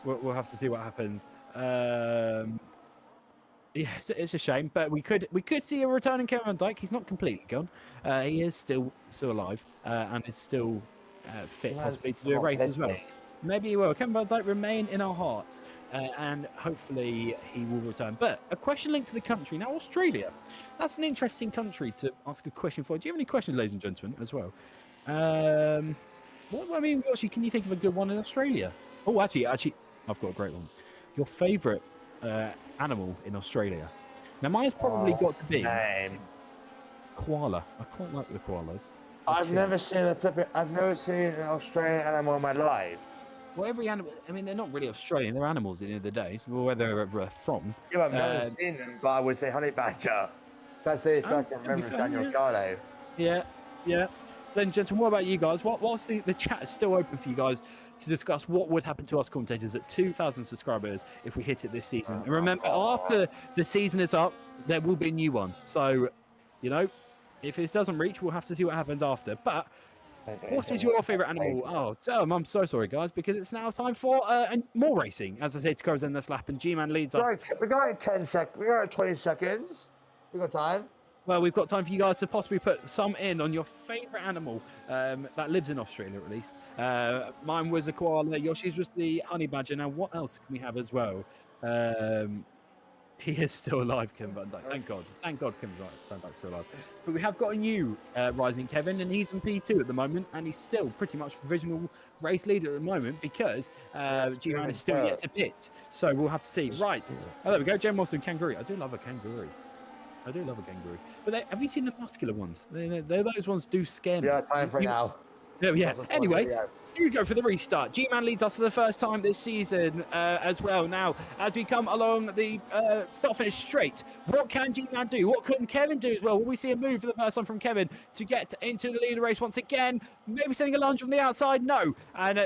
We'll have to see what happens. Yeah, it's a shame, but we could see a return in Kevin Van Dijk. He's not completely gone. He is still alive and is still fit, possibly to do a race as well. Maybe he will. Kevin Van Dijk remain in our hearts, and hopefully he will return. But a question linked to the country now. Australia, that's an interesting country to ask a question for. Do you have any questions, ladies and gentlemen, as well? What I mean, Yoshi, can you think of a good one in Australia? Oh, actually, I've got a great one. Your favourite animal in Australia? Now, mine's probably got to be koala. I quite like the koalas. I've never seen an Australian animal in my life. Well, every animal, I mean, they're not really Australian. They're animals at the end of the day, so where they're from. Yeah, I've never seen them, but I would say honey badger. That's the fucking remember Daniel Ricciardo. Yeah. Then, gentlemen, what about you guys? What's the chat is still open for you guys to discuss what would happen to us commentators at 2,000 subscribers if we hit it this season. And remember, after the season is up, there will be a new one. So, you know, if it doesn't reach, we'll have to see what happens after. But what is your favourite animal? Oh, I'm so sorry, guys, because it's now time for more racing. As I say, to close in this lap, and G-Man leads us. We got 10 seconds. We got 20 seconds. We got time. Well, we've got time for you guys to possibly put some in on your favourite animal that lives in Australia, at least. Mine was a koala. Yoshi's was the honey badger. Now, what else can we have as well? He is still alive, Kevin Van Dyke. Thank God. Thank God Kevin Van Dyke's still alive. But we have got a new rising Kevin, and he's in P2 at the moment, and he's still pretty much provisional race leader at the moment because G-Man is still yet to pit. So we'll have to see. Right. Oh, there we go. Jen Wilson, kangaroo. I do love a kangaroo. But have you seen the muscular ones? Those ones do scare me. Yeah, time for now. Yeah. Anyway, here we go for the restart. G-Man leads us for the first time this season as well. Now, as we come along the start-finish straight, what can G-Man do? What can Kevin do as well? Will we see a move for the first time from Kevin to get into the lead of the race once again? Maybe sending a lunge from the outside? No. And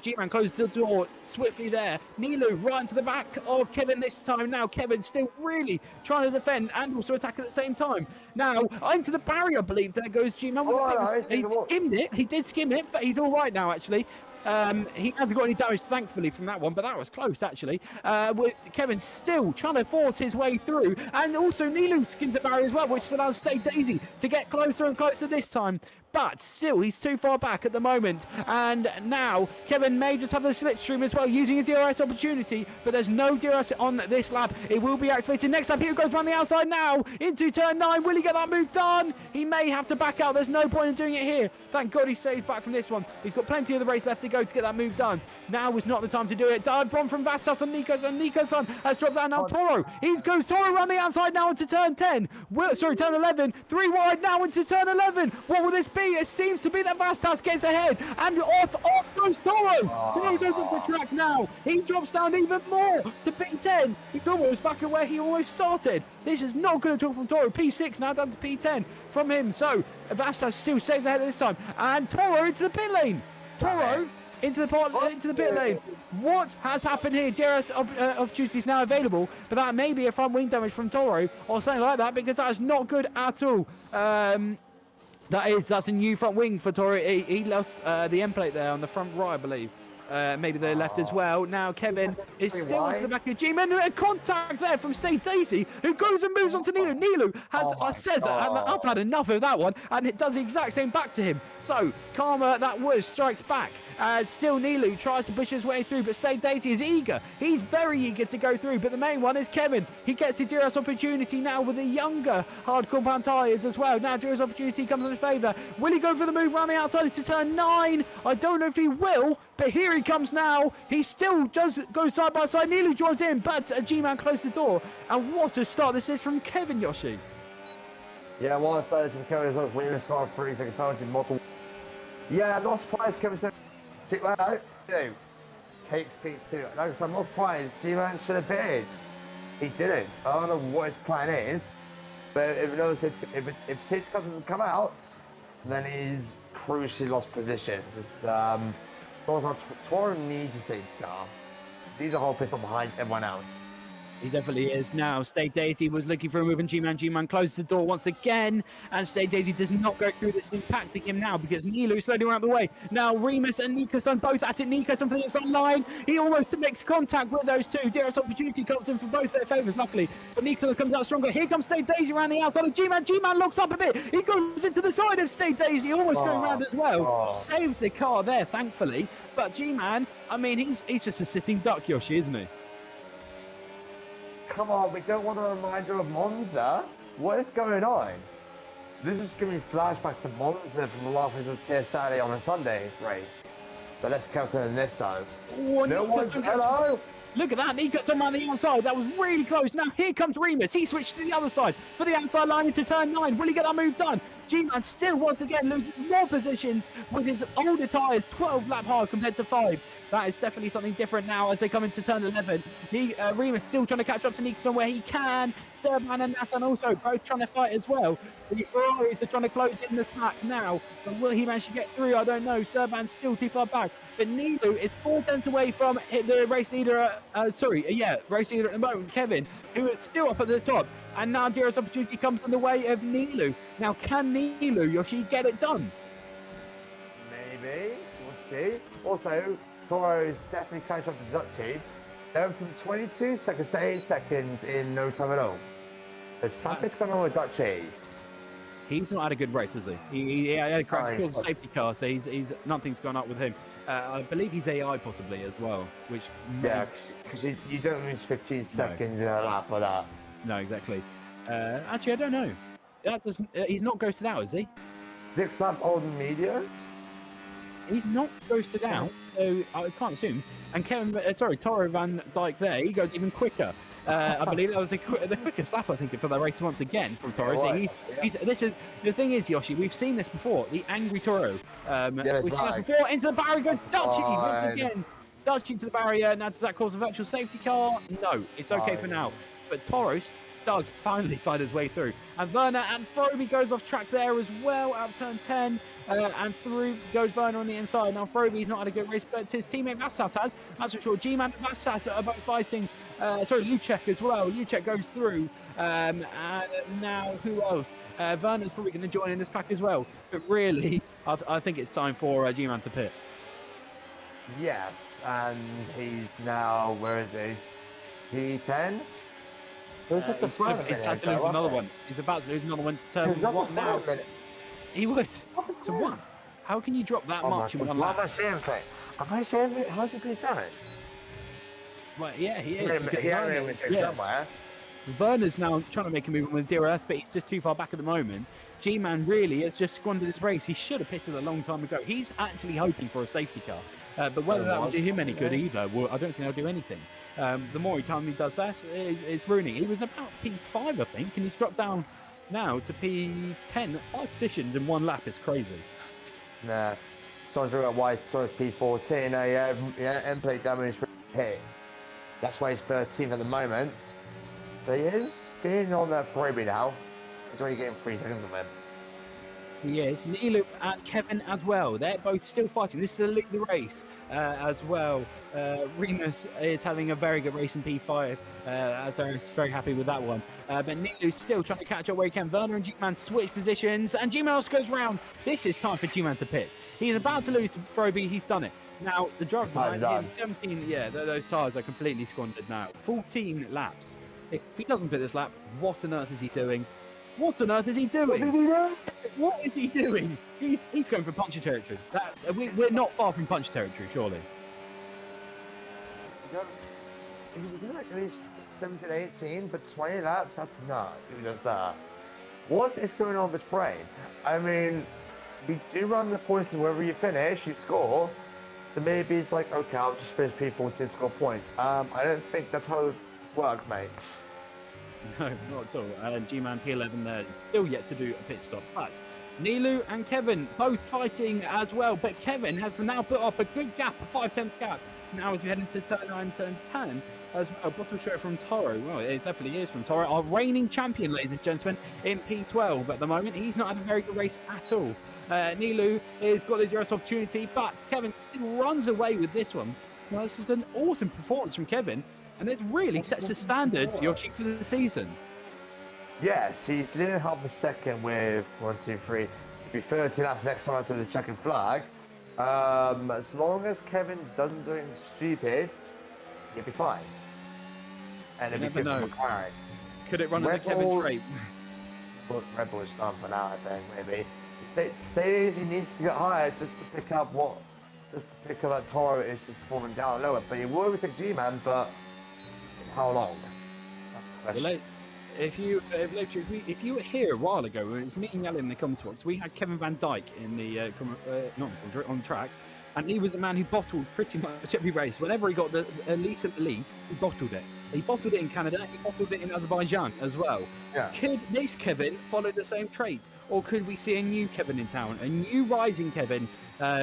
G-Man closes the door swiftly there. Nilu right into the back of Kevin this time. Now, Kevin still really trying to defend and also attack at the same time. Now, into the barrier, I believe. There goes G-Man. He skimmed it. He did skim it, but he's all right now, actually. He hasn't got any damage, thankfully, from that one, but that was close, actually. With Kevin still trying to force his way through, and also Nilu skims a barrier as well, which allows Stay Daisy to get closer and closer this time. But still, he's too far back at the moment. And now, Kevin may just have the slipstream as well, using his DRS opportunity. But there's no DRS on this lap. It will be activated next lap. Here goes around the outside now into turn 9. Will he get that move done? He may have to back out. There's no point in doing it here. Thank God he stays back from this one. He's got plenty of the race left to go to get that move done. Now is not the time to do it. Dive bomb from Vastas and Nikos. And Nikos has dropped down now. Toro. He goes Toro around the outside now into turn 10. Turn 11. 3 wide now into turn 11. What will this be? It seems to be that Vastas gets ahead, and off goes Toro. Toro goes off the track now. He drops down even more to P10. He almost back at where he almost started. This is not good at all from Toro. P6 now down to P10 from him. So Vastas still stays ahead this time, and Toro into the pit lane. Toro into the pit lane. What has happened here? DRS opportunities now available, but that may be a front wing damage from Toro or something like that, because that is not good at all. That's a new front wing for Toro. He lost the end plate there on the front right, I believe. Maybe the left as well. Now Kevin is still into the back of G-Man. A contact there from Stay Daisy, who goes and moves onto Nilu. Nilu says, I've had enough of that one, and it does the exact same back to him. So Karma, that was, strikes back. Still Nilu tries to push his way through, but Stay Daisy is eager. He's very eager to go through, but the main one is Kevin. He gets his DRS opportunity now with the younger hard compound tyres as well. Now DRS opportunity comes in his favour. Will he go for the move around the outside into turn 9? I don't know if he will, but here he comes now. He still does go side by side. Nilu drives in, but G-Man closed the door. And what a start this is from Kevin, Yoshi. Yeah, what a start this is from Kevin as well. Williams car 3 second penalty, multiple. Yeah, I'm not surprised Kevin said, takes P2. Like I said, I'm not surprised. G-Man should have pitted. He didn't. I don't know what his plan is, but if safety car doesn't come out, then he's crucially lost positions. It's Toro needs a safety car. These are whole pissed off behind everyone else. He definitely is now. Stay Daisy was looking for a move, and G-Man closes the door once again, and Stay Daisy does not go through. This impacting him now because Nilu is slowly around the way. Now Remus and Nikos both at it. Nikos for the inside line. He almost makes contact with those two. DRS opportunity comes in for both their favours, luckily. But Nikos comes out stronger. Here comes Stay Daisy around the outside of G-Man. G-Man locks up a bit. He goes into the side of Stay Daisy, almost going around as well. Saves the car there, thankfully. But G-Man, I mean, he's just a sitting duck, Yoshi, isn't he? Come on, we don't want a reminder of Monza. What is going on? This is giving me flashbacks to Monza from the last race of Tier Saturday on a Sunday race. But let's count in this time. Oh, No one's hello. Look at that, he got someone on the outside. That was really close. Now here comes Remus. He switched to the other side for the outside line into turn 9. Will he get that move done? G-Man still once again loses more positions with his older tyres, 12 lap hard compared to 5. That is definitely something different now as they come into turn 11. Remus still trying to catch up to Nicholson where he can. Serban and Nathan also both trying to fight as well. The Ferraris are trying to close in the pack now. But will he manage to get through? I don't know. Serban's still too far back. But Nilu is 4 tenths away from the race leader. Race leader at the moment, Kevin, who is still up at the top. And now Giro's opportunity comes in the way of Nilu. Now, can Nilu, Yoshi, get it done? Maybe. We'll see. Also, Toro is definitely catching up to Dutchy. They went from 22 seconds to 8 seconds in no time at all. So something's going on with Dutchy. He's not had a good race, has he? He had a crash, a safety car, so he's nothing's gone up with him. I believe he's AI possibly as well, which... Yeah, because you don't lose 15 seconds in a lap like that. No, exactly. Actually, I don't know. That doesn't. He's not ghosted out, is he? 6 laps older than mediums? He's not ghosted out, so I can't assume. And Toro Van Dijk there, he goes even quicker. I believe that was the quickest lap, I think, for the race once again from Toro. So this is the thing is, Yoshi, we've seen this before. The angry Toro. We've seen it before. Into the barrier goes Dutchy once again. Dutchy into the barrier. Now, does that cause a virtual safety car? No, it's okay for now. But Toros does finally find his way through. And Werner and Froby goes off track there as well out of turn 10. And through goes Werner on the inside. Now Froby's not had a good race, but his teammate Vassas has. That's for sure. G-Man and Vassas are both fighting. Lucek as well. Lucek goes through. And now who else? Werner's probably going to join in this pack as well. But really, I think it's time for G-Man to pit. Yes, and he's now, where is he? P10? He's about to lose another one. He's about to lose another one to turn 1 now. He would. To 1. How can you drop that much in 1 lap? Am I seeing it? How's he been done? Well, yeah, he is. Somewhere. Werner's now trying to make a move with DRS, but he's just too far back at the moment. G-Man really has just squandered his race. He should have pitted a long time ago. He's actually hoping for a safety car. But whether that will do him any good either, well, I don't think they'll do anything. The more time he does that, it's ruining. He was about P5, I think, and he's dropped down now to P10. 5 positions in 1 lap. It's crazy. Nah. Someone's talking about why it's P14. End plate damage hit. That's why he's 13th at the moment. But he is getting on that Froby now. He's only getting 3 seconds of him. He is. Nilu and Kevin as well. They're both still fighting. This is the lead of the race as well. Remus is having a very good race in P5, as they're very happy with that one. But Nilu's still trying to catch up where he can. Werner and G-Man switch positions, and G-Man also goes round. This is time for G-Man to pit. He's about to lose to Froby. He's done it. Now, the driver's line, 17, those tyres are completely squandered now. 14 laps. If he doesn't pit this lap, what on earth is he doing? What on earth is he doing? What is he doing? What is he doing? He's going for puncture territory. We're not far from punch territory, surely. He's doing like at least 17, 18, but 20 laps, that's nuts. Who does that? What is going on with his brain? I mean, we do run the points wherever you finish, you score. So maybe it's like, okay, I'll just finish P14 and score points. I don't think that's how this works, mate. No, not at all. And G-Man P11 there is still yet to do a pit stop. But Nilu and Kevin both fighting as well. But Kevin has now put up a good gap, a 5/10 gap. Now as we head into turn 9, turn 10 as well. Bottle show from Toro. Well, it definitely is from Toro. Our reigning champion, ladies and gentlemen, in P12 at the moment. He's not had a very good race at all. Nilu has got the DRS opportunity, but Kevin still runs away with this one. Well, this is an awesome performance from Kevin. And it really sets the standards, Yoshi, for the season. Yes, he's leading half a second with 1, 2, 3. It'll be 30 laps next time to the checkered flag. As long as Kevin doesn't do anything stupid, he'll be fine. And it'll be good for McLaren. Could it run at the Kevin trait? Well, Red Bull's done for now, I think, maybe. Stay easy, needs to get higher just to pick up that Toro is just falling down lower. But he will overtake G-Man, but how long? Well, if you were here a while ago, when it was me and Yellow in the comments box, we had Kevin Van Dijk in the on track, and he was a man who bottled pretty much every race. Whenever he got at least at the lead, he bottled it. He bottled it in Canada. He bottled it in Azerbaijan as well. Yeah. Could this Kevin follow the same trait, or could we see a new Kevin in town, a new rising Kevin,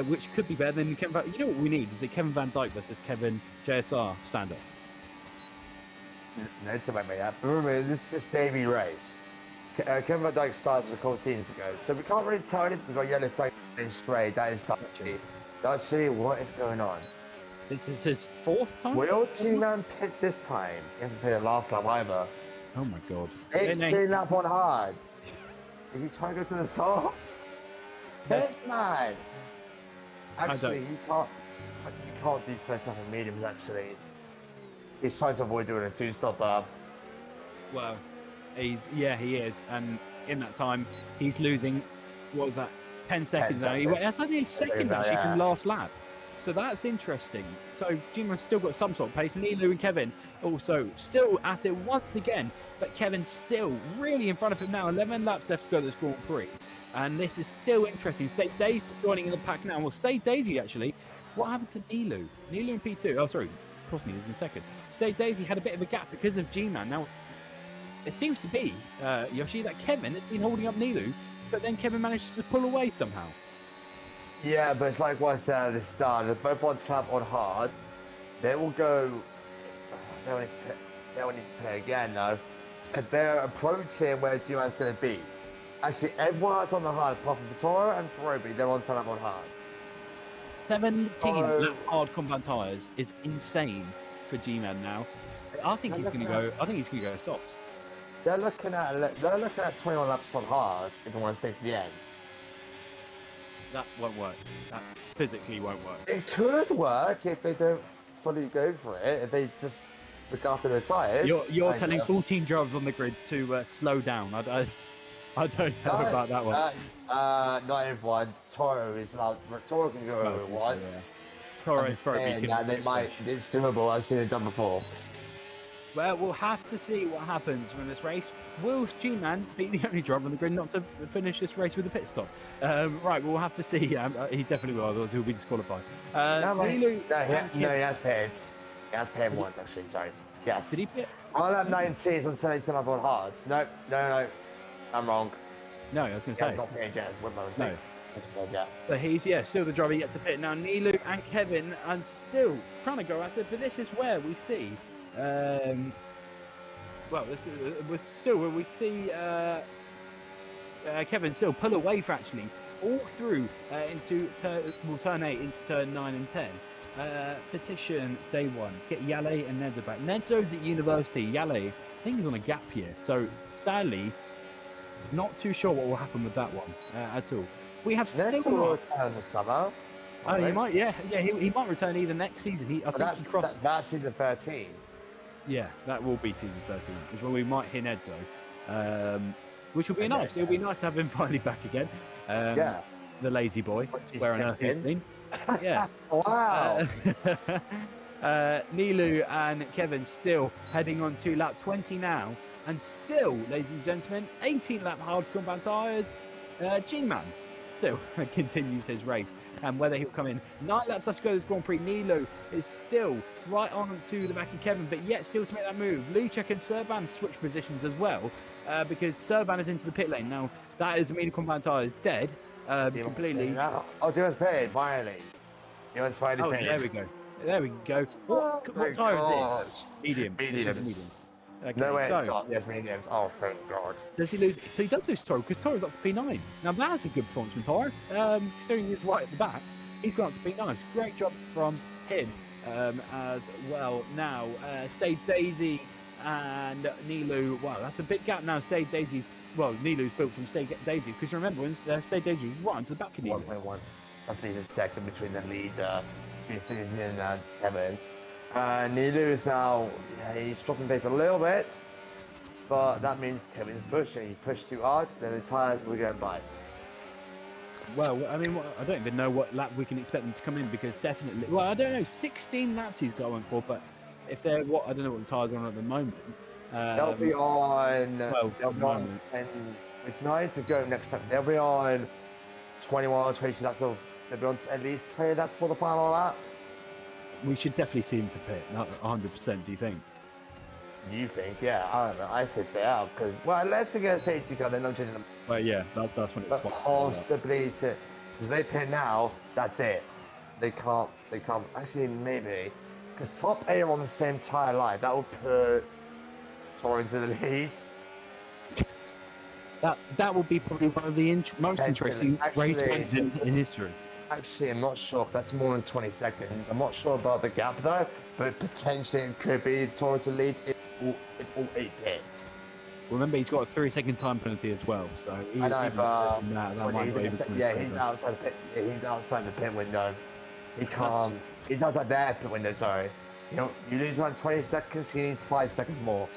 which could be better than Kevin? You know what we need is a Kevin Van Dijk versus Kevin JSR standoff. No, it's about me. Remember, this is VD race. Kevin Van Dijk started a couple seasons ago, so we can't really tell anything. We've got yellow flag in straight. That is touchy. Touchy, what is going on? This is his fourth time? Will G-Man pit this time? He hasn't pitted last lap either. Oh my god. 16 lap on hards. Is he trying to go to the softs? Pit, man! Actually, you can't do first lap and mediums, actually. He's trying to avoid doing a two-stopper. Well, he is. And in that time, he's losing, what was that, 10 seconds now. That's only a second, actually, from last lap. So that's interesting. So G-Man's still got some sort of pace. Nilu and Kevin also still at it once again, but Kevin's still really in front of him now. 11 laps left to go to this Grand Prix. And this is still interesting. State Daisy joining in the pack now. Well, State Daisy, actually. What happened to Nilu? Nilu in P2. Oh, sorry. Crossney is in second. State Daisy had a bit of a gap because of G-Man. Now, it seems to be, Yoshi, that Kevin has been holding up Nilu, but then Kevin managed to pull away somehow. Yeah, but it's like what I said at the start. They're both on trap on hard. They will go. They will need to play again though. And they're approaching where G-Man's going to be. Actually, everyone else on the hard, apart from Vittorio and Ferrobi, they're on trap on hard. 17 lap hard compound tyres is insane for G-Man now. I think he's going to go. I think he's going to go softs. They're looking at 21 laps on hard if they want to stay to the end. That won't work. That physically won't work. It could work if they don't fully go for it. If they just look after their tyres. You're telling 14 drivers on the grid to slow down. I don't know about that one. Not everyone. Toro is allowed. Toro can go over once. Yeah. Toro's probably. They might. It's doable. I've seen it done before. Well, we'll have to see what happens from this race. Will G-Man be the only driver on the grid not to finish this race with a pit stop? Right, we'll have to see. He definitely will, otherwise he'll be disqualified. He has pitted. He has pitted once, actually, sorry. Yes. Did he pit? On lap 19, he's on 17 lap on hard. No. I'm wrong. No, I was going to say. Not pitted yet. No. But he's, still the driver yet to pit. Now, Nilu and Kevin are still trying to go at it, but this is where we see... we see Kevin still pull away fractionally all through into turn 8 into turn 9 and 10. Petition day 1. Get Yale and Nedzo back. Nedzo's at university. Yale, I think he's on a gap year. So Stanley, not too sure what will happen with that one at all. We have still will return this summer. Oh, he might. Yeah. He might return either next season. I think he crossed. That's season 13. Yeah, that will be season 13, is when we might hit Nedzo, which will be nice. It'll be nice to have him finally back again. The lazy boy, where on earth he's been. Yeah. Wow. Nilu and Kevin still heading on to lap 20 now, and still, ladies and gentlemen, 18 lap hard compound tyres. G-Man still continues his race, and whether he'll come in 9 laps left to go to this Grand Prix. Nilu is still right on to the back of Kevin, but yet still to make that move. Lucek and Serban switch positions as well, because Serban is into the pit lane. Now, that is medium compound tyre is dead completely. Oh, Joe's paid, finally. Joe's finally paid. There we go. What tyre is this? Medium. Okay, no way it's not. Yes, mediums. Oh, thank God. Does he lose? So he does lose Toro, because Toro's up to P9. Now that's a good performance from Toro. Considering he's right at the back, he's gone up to P9. Great job from him as well. Now, Stade Daisy and Nilu. Wow, that's a big gap now. Stade Daisy's. Well, Nilu's built from Stade Daisy, because remember when Stade Daisy was right to the back of Nilu. 1.1. That's the second between the lead, between Stacey and Kevin. Nilu is now, he's dropping pace a little bit, but that means Kevin's pushing. He pushed too hard, then the tyres will go by. Well, I mean, I don't even know what lap we can expect them to come in, because definitely, well, I don't know, 16 laps he's going for, but if they're I don't know what the tyres are on at the moment. They'll be on. 12 They'll at the be on moment. 10. With 9 to go next time, they'll be on 21 or 22 laps. They'll be on at least 20 laps for the final lap. We should definitely see him to pit, not 100%. Do you think? You think? Yeah, I don't know. I say stay out because, well, let's forget safety car. They're not changing them. Well, yeah, that's when it's But supposed to possibly to, because they pit now. That's it. They can't. They can't. Actually, maybe because top 8 are on the same tire line. That would put Tor into the lead. That would be probably one of the most interesting race wins in history. Actually, I'm not sure if that's more than 20 seconds. I'm not sure about the gap though, but potentially it could be towards the lead if all 8 pits. Remember, he's got a 3-second time penalty as well, so I know, but he's outside the pit. Yeah, he's outside the pit window. He can't. He's outside their pit window. Sorry. You know, you lose around 20 seconds. He needs 5 seconds more.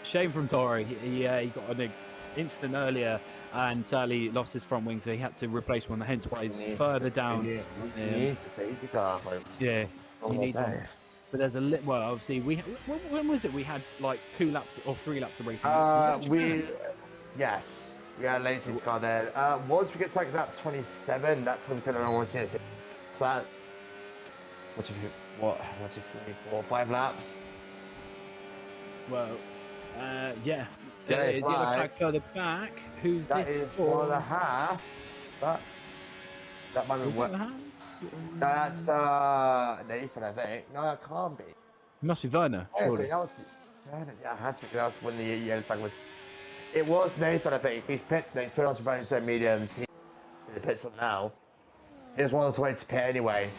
Shame from Tori. He got an incident earlier and sadly lost his front wing, so he had to replace one. Hence why he's further down. He needs a safety car, folks. Yeah, he needs one. But there's a well, obviously when was it? We had like 2 laps or 3 laps of racing. Yes, we had a late car there. Once we get to like lap 27, that's when we can only see it. So that what's it 4, 5 laps? Well, yeah. Yeah, is the other flag further back? Who's that this is for? one of the Haas. That might be what. That's Nathan, I think. No, it can't be. It must be Werner, surely. That was yeah, had to be. That was when the yellow flag was. It was Nathan, I think. He's put onto Brandon so mediums. He's in the pits up now. He was one of the way to pit anyway.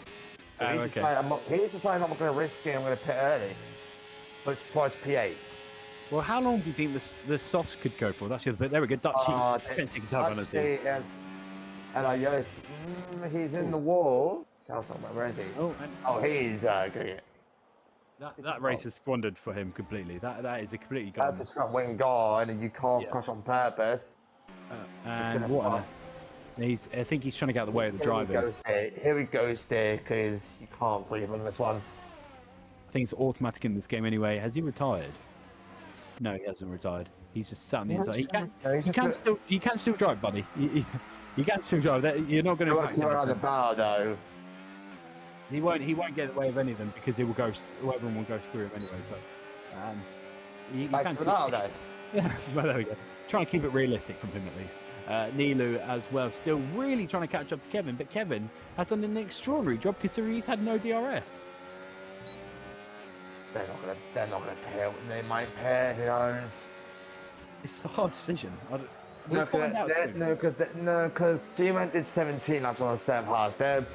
So he's decided I'm not going to risk it. I'm going to pit early. But it's towards P8. Well, how long do you think the softs could go for? That's the other bit. There we go. Dutchy, 10-second time penalty. And he's in the wall. Where is he? He's good. That race is squandered for him completely. That is a completely gone. That's his front wing gone, and you can't crush on purpose. And what? I think he's trying to get out of the way of the drivers. Here we go, Steer, because you can't breathe on this one. I think it's automatic in this game anyway. Has he retired? No, he hasn't retired. He's just sat on the inside. He can still drive, buddy. You can still drive. You're not going to. Around the bar though. He won't get in the way of any of them because he will go. Everyone will go through him anyway. So, you can still. Yeah, well there we go. Trying to keep it realistic from him at least. Nilu as well, still really trying to catch up to Kevin, but Kevin has done an extraordinary job considering he's had no DRS. They're not gonna pair. They might pair. Who knows? It's a hard decision. We'll find out. Because G-Man did 17 laps on the 7 halves. I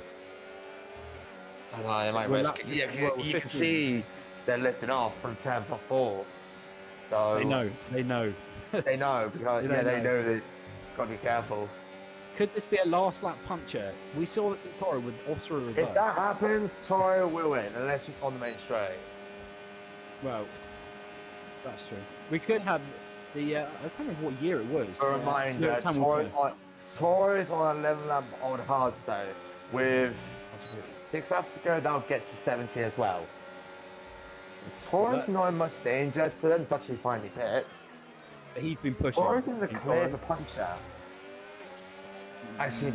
don't know. They might risk it. Yeah, you can see they're lifting off from 10.4. So they know. They know because they know that. Gotta be careful. Could this be a last lap puncher? We saw this at Toro with Austria reverse. If that happens, Toro will win unless it's on the main straight. Well, that's true. We could have the I can't remember what year it was. A reminder, Toro's on 11 lap on Hardstone with 6 laps to go. They'll get to 70 as well. Toro's not in much danger to them. Dutchy finally pits. He's been pushing. Toro's in the clear for puncher. Actually,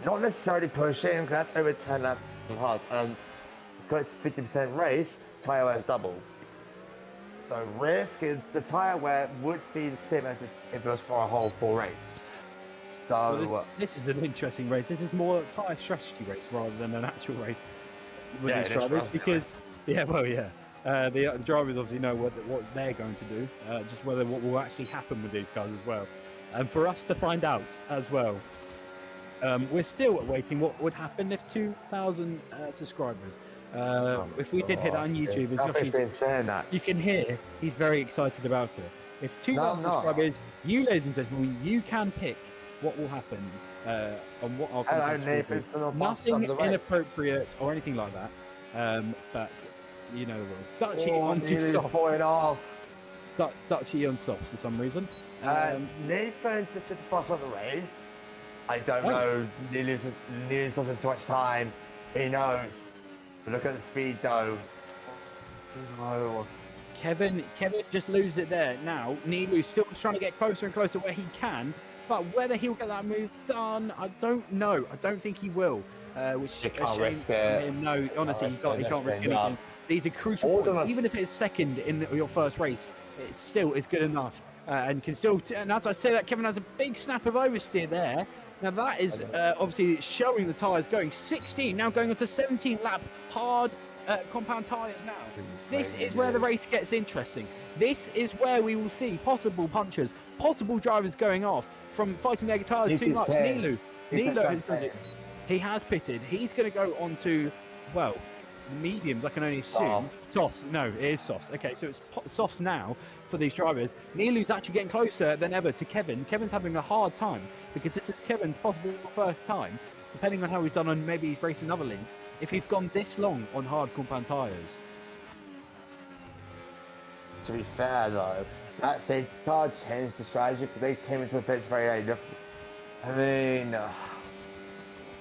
not necessarily pushing, because that's over 10 laps on hard. And because it's 50% race, tyre wear is double. So risk is the tyre wear would be the same as if it was for a whole full race. So well, this is an interesting race. This is more a tyre strategy race rather than an actual race with these drivers because the drivers obviously know what they're going to do, just whether what will actually happen with these cars as well. And for us to find out as well, we're still waiting what would happen if 2,000 subscribers. If we did hit on YouTube, you can hear he's very excited about it. If 2,000 subscribers, you ladies and gentlemen, you can pick what will happen on what our content will be. Nothing inappropriate or anything like that. But you know the rules. Dutchy onto soft. Dutchy on softs for some reason. Nathan just did the pass on the race. I don't know. Nearly wasn't too much time. He knows. But look at the speed though. No. Kevin just loses it there. Now, Nilu's still trying to get closer and closer where he can, but whether he'll get that move done, I don't know. I don't think he will, which is a shame for him. No, honestly, he can't risk anything. These are crucial points. Even if it's second in your first race, it still is good enough. And can still, and as I say that, Kevin has a big snap of oversteer there. Now that is obviously showing the tyres going 16, now going on to 17 lap hard compound tyres now. This is where the race gets interesting. This is where we will see possible punchers, possible drivers going off from fighting their tyres too much. Nilu has done it. He has pitted. He's going to go on to, well, mediums, I can only assume. Softs. No, it is softs. Okay, so it's softs now for these drivers. Nilu's actually getting closer than ever to Kevin. Kevin's having a hard time because this is Kevin's possible first time, depending on how he's done on maybe he's racing other leagues, if he's gone this long on hard compound tyres. To be fair though, that safety car changed the strategy because they came into the pits very late. I mean,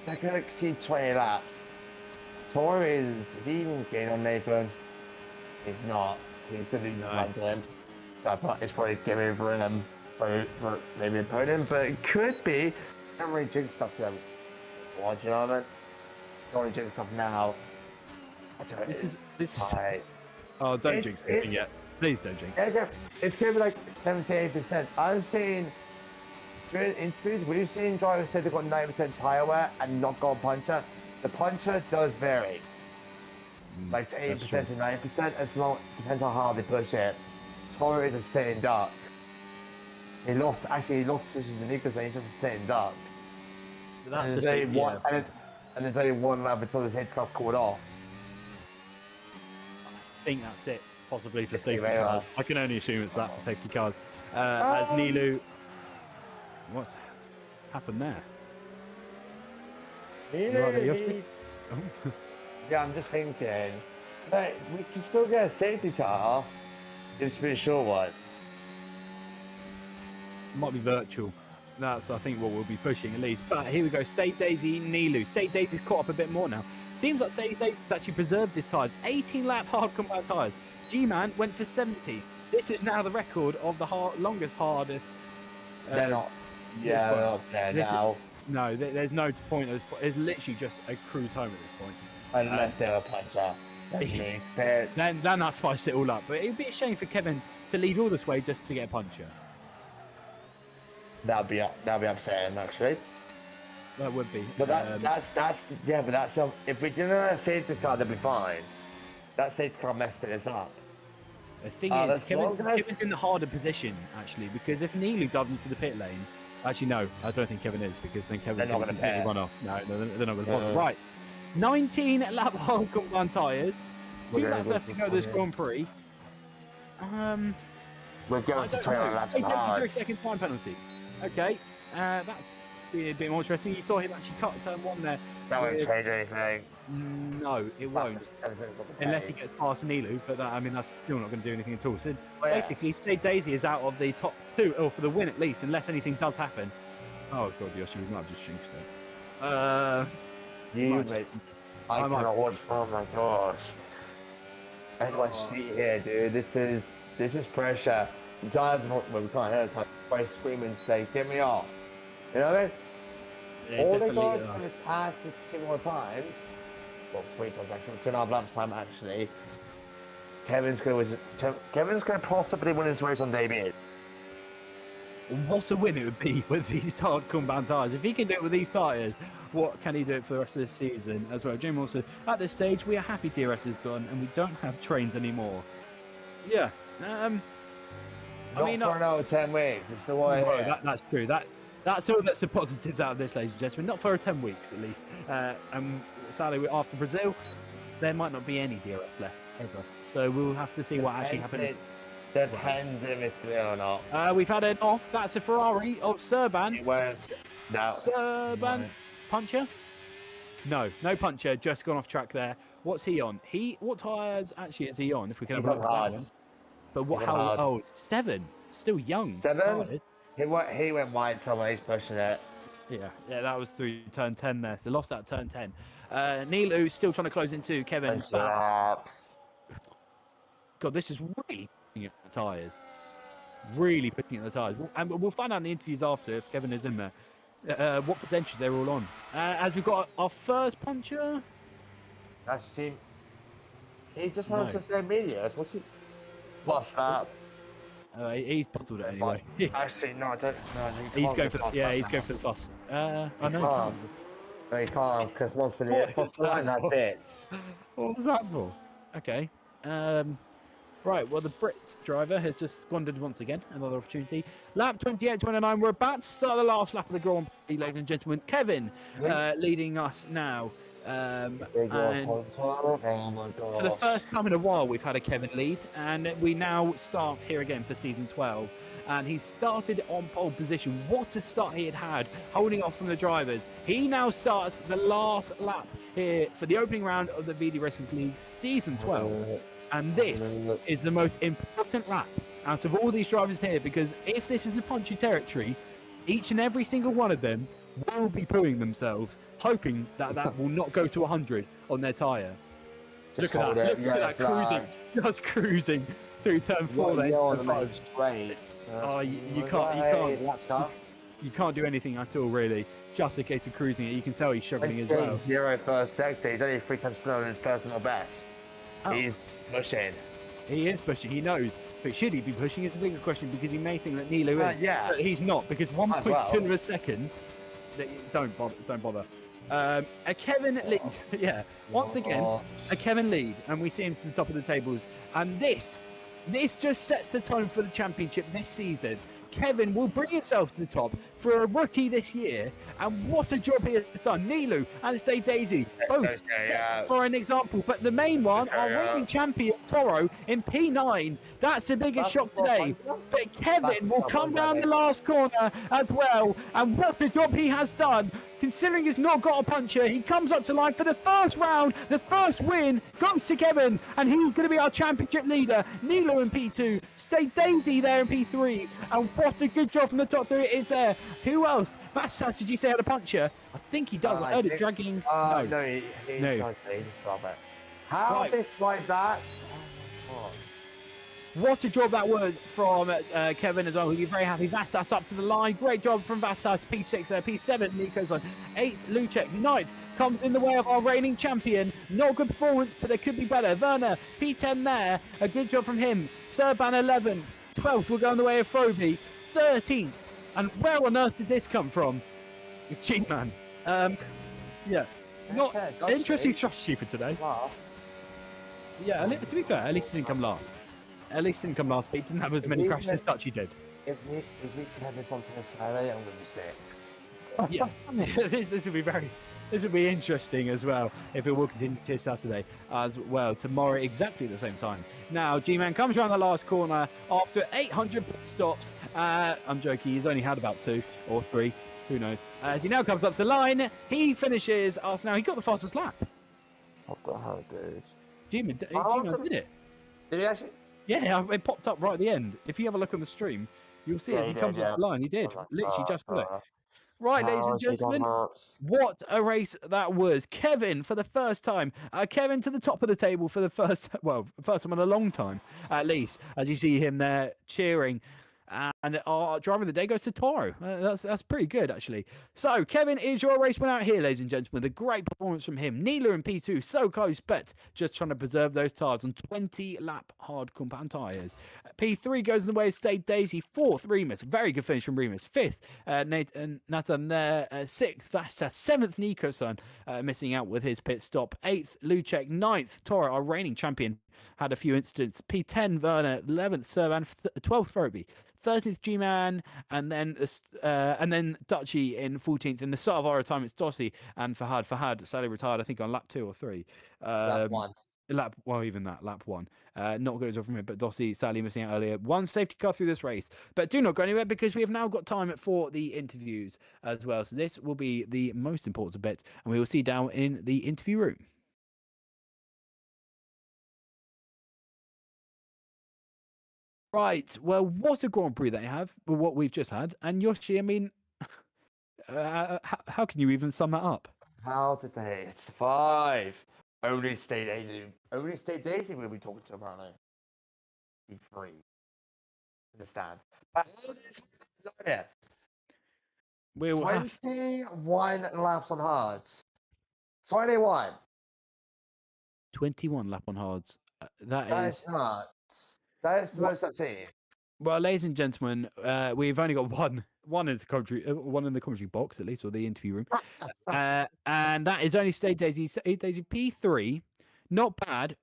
they're going to exceed 20 laps. Torres, is he even getting on Nathan? He's not. He's still losing time to him. So it's probably giving for him for maybe a podium, but it could be. Can't really drink stuff to them. What, you know what I mean? Don't really drink stuff now. This is. Oh, don't jinx anything yet. Please don't jinx. It's going to be like 78%. I've seen during interviews, we've seen drivers say they've got 90% tyre wear and not got a puncher. The puncher does vary, like to 8% to 9%. As long depends on how they push it. Toro is a sitting duck. He lost position to Nico, so he's just a sitting duck. That's and there's only one lap until this hit car's called off. I think that's it, possibly for safety cars. I can only assume it's that for safety cars. As Nilu, what's happened there? Really? Yeah, I'm just thinking. But we can still get a safety car. It's been a short one. Might be virtual. That's, I think, what we'll be pushing at least. But here we go. State Daisy, Nilu. State Daisy's caught up a bit more now. Seems like State Daisy's actually preserved his tyres. 18 lap hard compound tyres. G-Man went for 70. This is now the record of the longest, hardest. They're not. Yeah, they're not there now. No, there's no point at this point. It's literally just a cruise home at this point. Unless they're a puncher. Then that spiced it all up. But it would be a shame for Kevin to lead all this way just to get a puncher. That'd be upsetting actually. That would be. But that's if we didn't have a safety car, that'd be fine. That safety car messed us up. The thing is, Kevin's in the harder position actually, because if Nilu dubbed into the pit lane. Actually, no, I don't think Kevin is, because then Kevin can completely run off. No, they're not going to bother. Right, 19 lap hard compound tyres. 2 laps left to go this Grand Prix. We're going to 20 laps hard. 33-second time penalty. Okay, that's been a bit more interesting. You saw him actually cut turn 1 there. That won't change anything. No, it won't. Unless he gets past Nilu, but that, I mean, that's still not going to do anything at all. So basically, State Daisy is out of the top 2, or for the win at least, unless anything does happen. Oh god, Yoshi, we might have just jinxed it. Mate. I cannot watch. Oh my gosh. That's my seat here, dude. This is pressure. The times we can't hear the time by screaming, say, "Get me off!" You know what I mean? Yeah, all they got to do is pass this 2 more times. Well, 3 times actually, 2.5 laps time actually. Kevin's gonna possibly win this race on debut. What a win it would be with these hard compound tyres. If he can do it with these tyres, what can he do it for the rest of the season as well? Jim also, at this stage, we are happy DRS is gone and we don't have trains anymore. Yeah. I mean, for another 10 weeks. It's the way. That's true. That's all that's the positives out of this, ladies and gentlemen. Not for 10 weeks at least. And sadly, after Brazil, there might not be any DRS left ever. So we'll have to see what actually happens. Depends if it's real or not. We've had an off. That's a Ferrari of Serban. No. Serban. Puncher? No puncher. Just gone off track there. What's he on? What tyres actually is he on? If we can have a look at that one. But what? How old? 7. Still young. 7. He went wide somewhere. He's pushing it. Yeah, that was through turn 10 there. So lost that turn 10. Nilu's still trying to close into Kevin. God, this is really putting it at the tyres. Really putting it at the tyres. And we'll find out in the interviews after if Kevin is in there. What percentage they're all on. As we've got our first puncher. That's Jim. He just wanted to say media. What's he? What's that? He's bottled it anyway. Actually, no, I don't. No, He's going for he's going for the bus. I know. No, you can't, because once for the line, that's it. What was that for? Okay. Right, well, the Brit driver has just squandered once again. Another opportunity. Lap 28.29. We're about to start the last lap of the Grand Prix, ladies and gentlemen. Kevin leading us now. And oh my God. for the first time in a while, we've had a Kevin lead. And we now start here again for season 12. And he started on pole position. What a start he had, holding off from the drivers. He now starts the last lap here for the opening round of the VD Racing League season 12. And this is the most important lap out of all these drivers here, because if this is a punchy territory, each and every single one of them will be pooing themselves, hoping that that will not go to 100 on their tyre. Look at that, look at that cruising, just cruising through turn 4 there. Oh, you can't do anything at all, really. Just a case of cruising it. You can tell he's struggling as well. 0 first sector. He's only 3 times slower than his personal best. Oh. He's pushing. He is pushing. He knows. But should he be pushing? It's a bigger question, because he may think that Nilo is. Yeah. But he's not, because 1.2 of a second. Don't bother. A Kevin lead. Yeah. Once again, a Kevin lead, and we see him to the top of the tables. And this just sets the tone for the championship this season. Kevin will bring himself to the top for a rookie this year, and what a job he has done. Nilu and Stay Daisy both set for an example, but the main one, our reigning champion Toro in P9. That's the biggest shock today. But Kevin will come down the last corner as well, and what a job he has done. Considering he's not got a puncher, he comes up to line for the first round. The first win goes to Kevin, and he's going to be our championship leader. Nilo in P2, Stay Daisy there in P3, and what a good job from the top 3 it is there. Who else? Vassas, did you say had a puncher? I think he does. I heard it dragging. No, he does. He's a scrubber. How this like that? Oh. What a job that was from Kevin as well. He'll be very happy. Vassas up to the line. Great job from Vassas. P6 there. P7, Nico's on 8th. Lucek, 9th. Comes in the way of our reigning champion. Not a good performance, but it could be better. Werner, P10 there. A good job from him. Serban, 11th. 12th will go in the way of Froby. 13th. And where on earth did this come from? G-Man. Yeah. Not interesting strategy for today. Yeah, to be fair, at least he didn't come last. At least he didn't come last, but he didn't have as many crashes as Dutchy did. If we can have this onto the Saturday, I'm going to be sick. Yes, this will be interesting as well, if it will continue to Saturday as well. Tomorrow, exactly at the same time. Now, G-Man comes around the last corner after 800 pit stops. I'm joking, he's only had about 2 or 3. Who knows? As he now comes up the line, he finishes us now. He got the fastest lap. What the hell, dude? G-Man did it. Did he actually? Yeah, it popped up right at the end. If you have a look on the stream, you'll see as he comes up the line. He did. Literally just got it. Right, ladies and gentlemen, what a race that was. Kevin, for the first time. Kevin to the top of the table for the first time in a long time, at least, as you see him there cheering. And our driver of the day goes to Toro. That's pretty good, actually. So, Kevin is your race winner out here, ladies and gentlemen. The great performance from him. Neela in P2, so close, but just trying to preserve those tyres on 20-lap hard compound tyres. P3 goes in the way of Stay Daisy. 4th, Remus. Very good finish from Remus. 5th, Nathan there. 6th, Vastas. 7th, Nico-san, missing out with his pit stop. 8th, Lucek. 9th, Toro, our reigning champion, had a few incidents. P10, Werner. 11th, Servan. 12th, Froby. 13th, G-Man, and then Dutchy in 14th. In the start of our time, it's Dossi and Fahad. Fahad sadly retired, I think, on lap 2 or 3. Lap 1. Lap 1. Not good as well from him, but Dossi sadly missing out earlier. 1 safety car through this race. But do not go anywhere, because we have now got time for the interviews as well. So this will be the most important bit, and we will see you down in the interview room. Right, well, what a Grand Prix they have, what we've just had. And Yoshi, I mean, how can you even sum that up? How did they survive? Only State Daisy will be talking to apparently. P3 in the stands. But how does it? We'll have 21 laps on hards. 21. 21 lap on hards. That is nuts. That is the most I've seen. Well, ladies and gentlemen, we've only got one in the commentary box, at least, or the interview room, and that is only Stay Daisy P3. Not bad.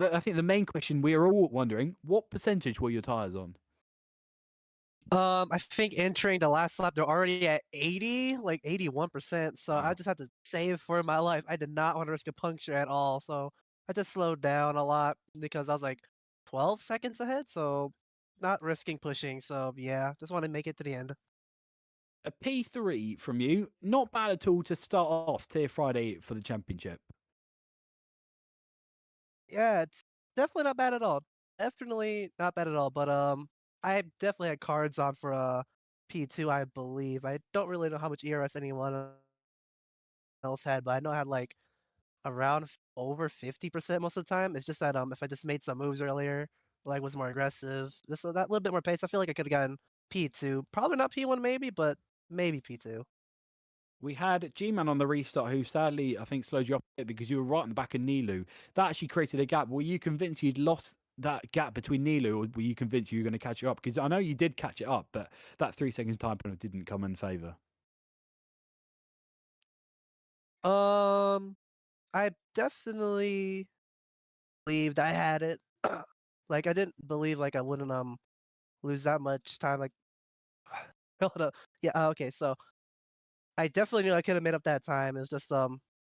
I think the main question we are all wondering: what percentage were your tires on? I think entering the last lap, they're already at 80, like 81%. So I just had to save for my life. I did not want to risk a puncture at all. So I just slowed down a lot because I was like 12 seconds ahead. So not risking pushing. So yeah, just want to make it to the end. A P3 from you, not bad at all to start off Tier Friday for the championship. Yeah, it's definitely not bad at all. Definitely not bad at all. But I definitely had cards on for P2, I believe. I don't really know how much ERS anyone else had, but I know I had like around over 50% most of the time. It's just that if I just made some moves earlier, like was more aggressive, just that little bit more pace, I feel like I could have gotten P2. Probably not P1 maybe, but maybe P2. We had G-Man on the restart, who sadly, I think, slowed you up a bit because you were right in the back of Nilu. That actually created a gap. Were you convinced you'd lost that gap between Nilu, or were you convinced you were going to catch it up? Because I know you did catch it up, but that 3 seconds time penalty didn't come in favour. I definitely believed I had it. Like I didn't believe like I wouldn't lose that much time. Like hold up. Yeah, okay, so I definitely knew I could have made up that time. It was just I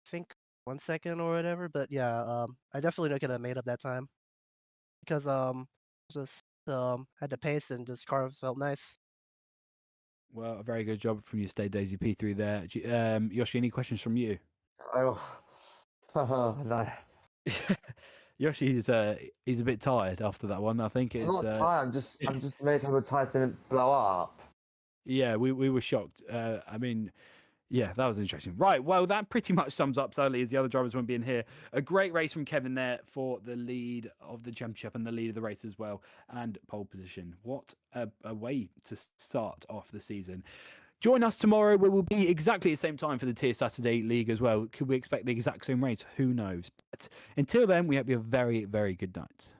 think 1 second or whatever. But yeah, I definitely knew I could have made up that time because just had the pace and just car felt nice. Well, a very good job from your Stay Daisy P3 there. Yoshi, any questions from you? Oh, no. Yoshi he's a bit tired after that one. I think I'm it's not tired. I'm just amazed how the tires didn't blow up. yeah, we were shocked. I mean, yeah, that was interesting. Right, well, that pretty much sums up, sadly, as the other drivers won't be in here. A great race from Kevin there for the lead of the championship and the lead of the race as well, and pole position. What a way to start off the season. Join us tomorrow. We will be exactly the same time for the Tier Saturday League as well. Could we expect the exact same race? Who knows? But until then, we hope you have a very, very good night.